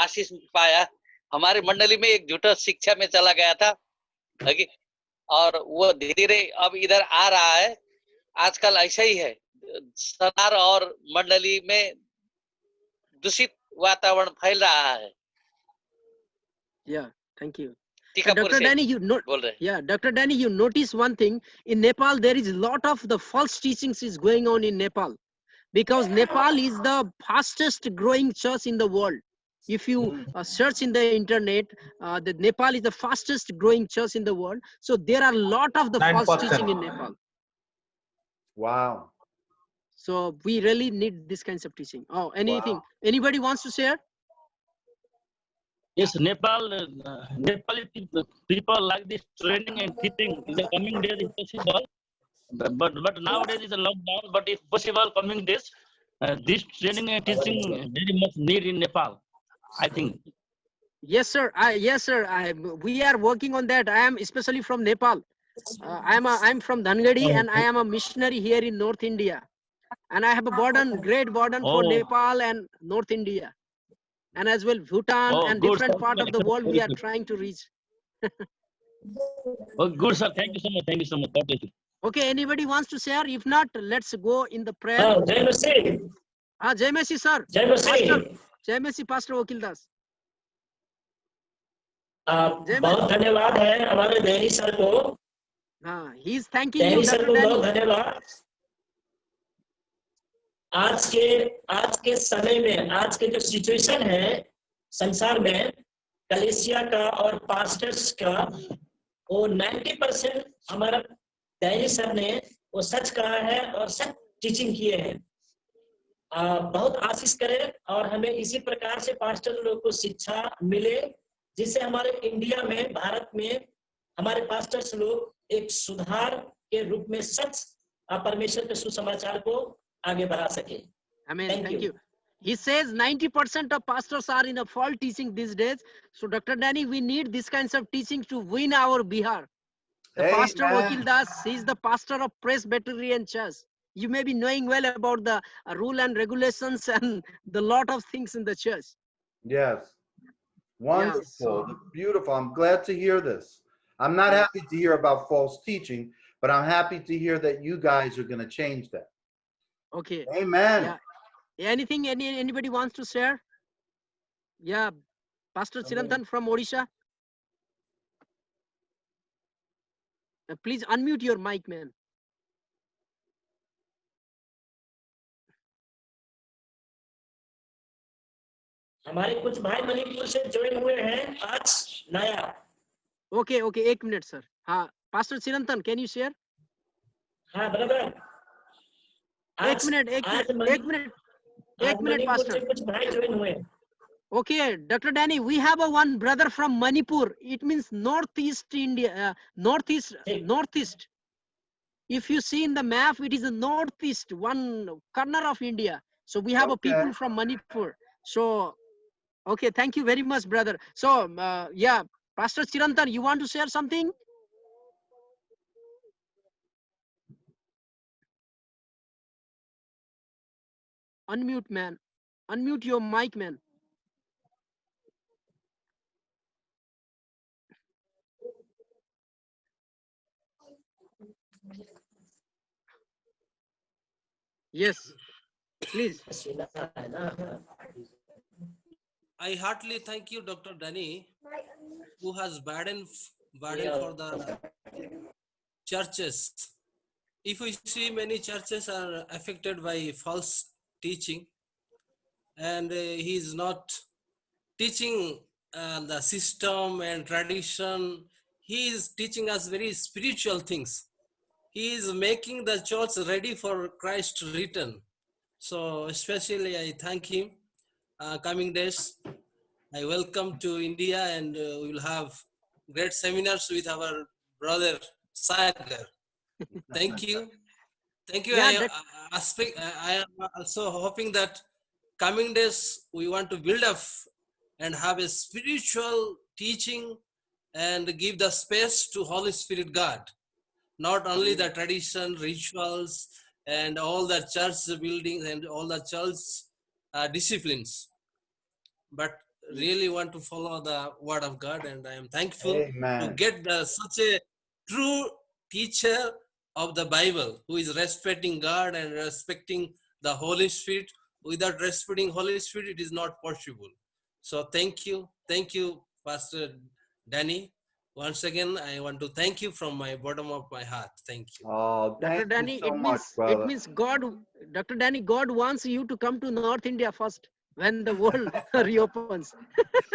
आशीष पाया। हमारी मंडली में एक झूठा शिक्षा में चला गया था, और वो धीरे-धीरे अब इधर आ रहा है। आजकल ऐसा ही है, संसार और मंडली में दूषित वातावरण फैल रहा है। Yeah, thank you. Tikapur Dr. से Danny, बोल रहे हैं। Yeah, Dr. Danny, you notice one thing. In Nepal, there is a lot of the false teachings is going on in Nepal, because Nepal is the fastest growing church in the world. If you search in the internet, the Nepal is the fastest growing church in the world. So there are a lot of the false 9%. teaching in Nepal. Wow. So we really need this kinds of teaching. Oh, anything? Wow. Anybody wants to share? Yes, Nepali people like this training and teaching. In the coming days, if possible, but nowadays is a lockdown. But if possible, coming days, this training and teaching very much need in Nepal, I think. Yes, sir. We are working on that. I am especially from Nepal. I'm from Dhangadi, and I am a missionary here in North India, and I have a great burden for Nepal and North India, and as well Bhutan and good, different sir. part of the world we are trying to reach. Good, sir. Thank you so much. Thank you so much. God bless you. Okay, anybody wants to share? If not, let's go in the prayer. जय मसीह। Jai Masi, sir. जय मसीह। Jai Masi, Pastor Vakil Das. बहुत धन्यवाद है हमारे देहरी sir को। He is thanking you, Dehri sir Dr. को बहुत Danny. धन्यवाद। आज के समय में आज के जो सिचुएशन है संसार में कलीसिया का और पास्टर्स का, वो 90% हमारा देहरी सर ने वो सच कहा है और सच टीचिंग किए हैं। बहुत आशीष करें और हमें इसी प्रकार से पास्टर लोगों को शिक्षा मिले, जिससे हमारे इंडिया में, भारत में हमारे पास्टर्स लोग एक सुधार के रूप में सच परमेश्वर के सुसमाचार को आगे बढ़ा सके। Amen. Thank you. He says 90% of pastors are in a false teaching these days. So, Dr. Danny, we need this kinds of teaching to win our Bihar. The Pastor Vakil Das, he is the pastor of Presbyterian Church. You may be knowing well about the rule and regulations and the lot of things in the church. Yes. Wonderful. Yeah, Beautiful. I'm glad to hear this. I'm not happy to hear about false teaching, but I'm happy to hear that you guys are going to change that. Okay. Amen. Yeah. Anything anybody wants to share? Yeah, Pastor Chirantan from Odisha. Please unmute your mic, man. हमारे कुछ भाई मणिपुर से join हुए हैं आज नया। Okay, एक minute sir. हाँ, Pastor Chirantan, can you share? हाँ ब्रदर। एक मिनट Pastor। कुछ भाई ज्वाइन हुए। Okay, Dr. Danny, we have one brother from Manipur. It means northeast India, northeast. If you see in the map, it is the northeast, one corner of India. So we have a Okay. people from Manipur. So, okay, thank you very much, brother. So, yeah, Pastor Chirantan, you want to share something? Unmute, man. Unmute your mic, man. Yes, please. I heartily thank you, Dr. Danny, who has burden for the churches. If we see many churches are affected by false teaching, and he is not teaching the system and tradition. He is teaching us very spiritual things. He is making the church ready for Christ's return. So especially I thank him. Coming days, I welcome to India, and we will have great seminars with our brother Sagar. Thank you. Thank you. Yeah, I am also hoping that coming days we want to build up and have a spiritual teaching and give the space to Holy Spirit God. Not only the tradition, rituals, and all the church buildings and all the church disciplines, but really want to follow the word of God. And I am thankful to Amen. get such a true teacher of the Bible who is respecting God and respecting the Holy Spirit. Without respecting Holy Spirit, it is not possible. So thank you, Pastor Danny. Once again, I want to thank you from my bottom of my heart. Thank you. Oh, Dr. thank you Danny, so much, brother. God, Dr. Danny, God wants you to come to North India first when the world reopens.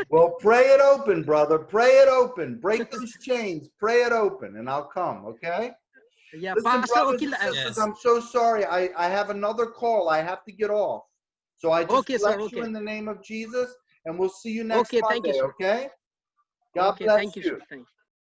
Well, pray it open, brother. Pray it open. Break those chains. Pray it open, and I'll come, okay? Yeah, Listen, Pastor brothers Okil. and sisters, Yes. I'm so sorry. I have another call. I have to get off. So I just Okay, sir. bless you Okay. in the name of Jesus, and we'll see you next Okay, thank you, Monday, sir. okay? God Okay, bless thank you, you. sir. Thank you.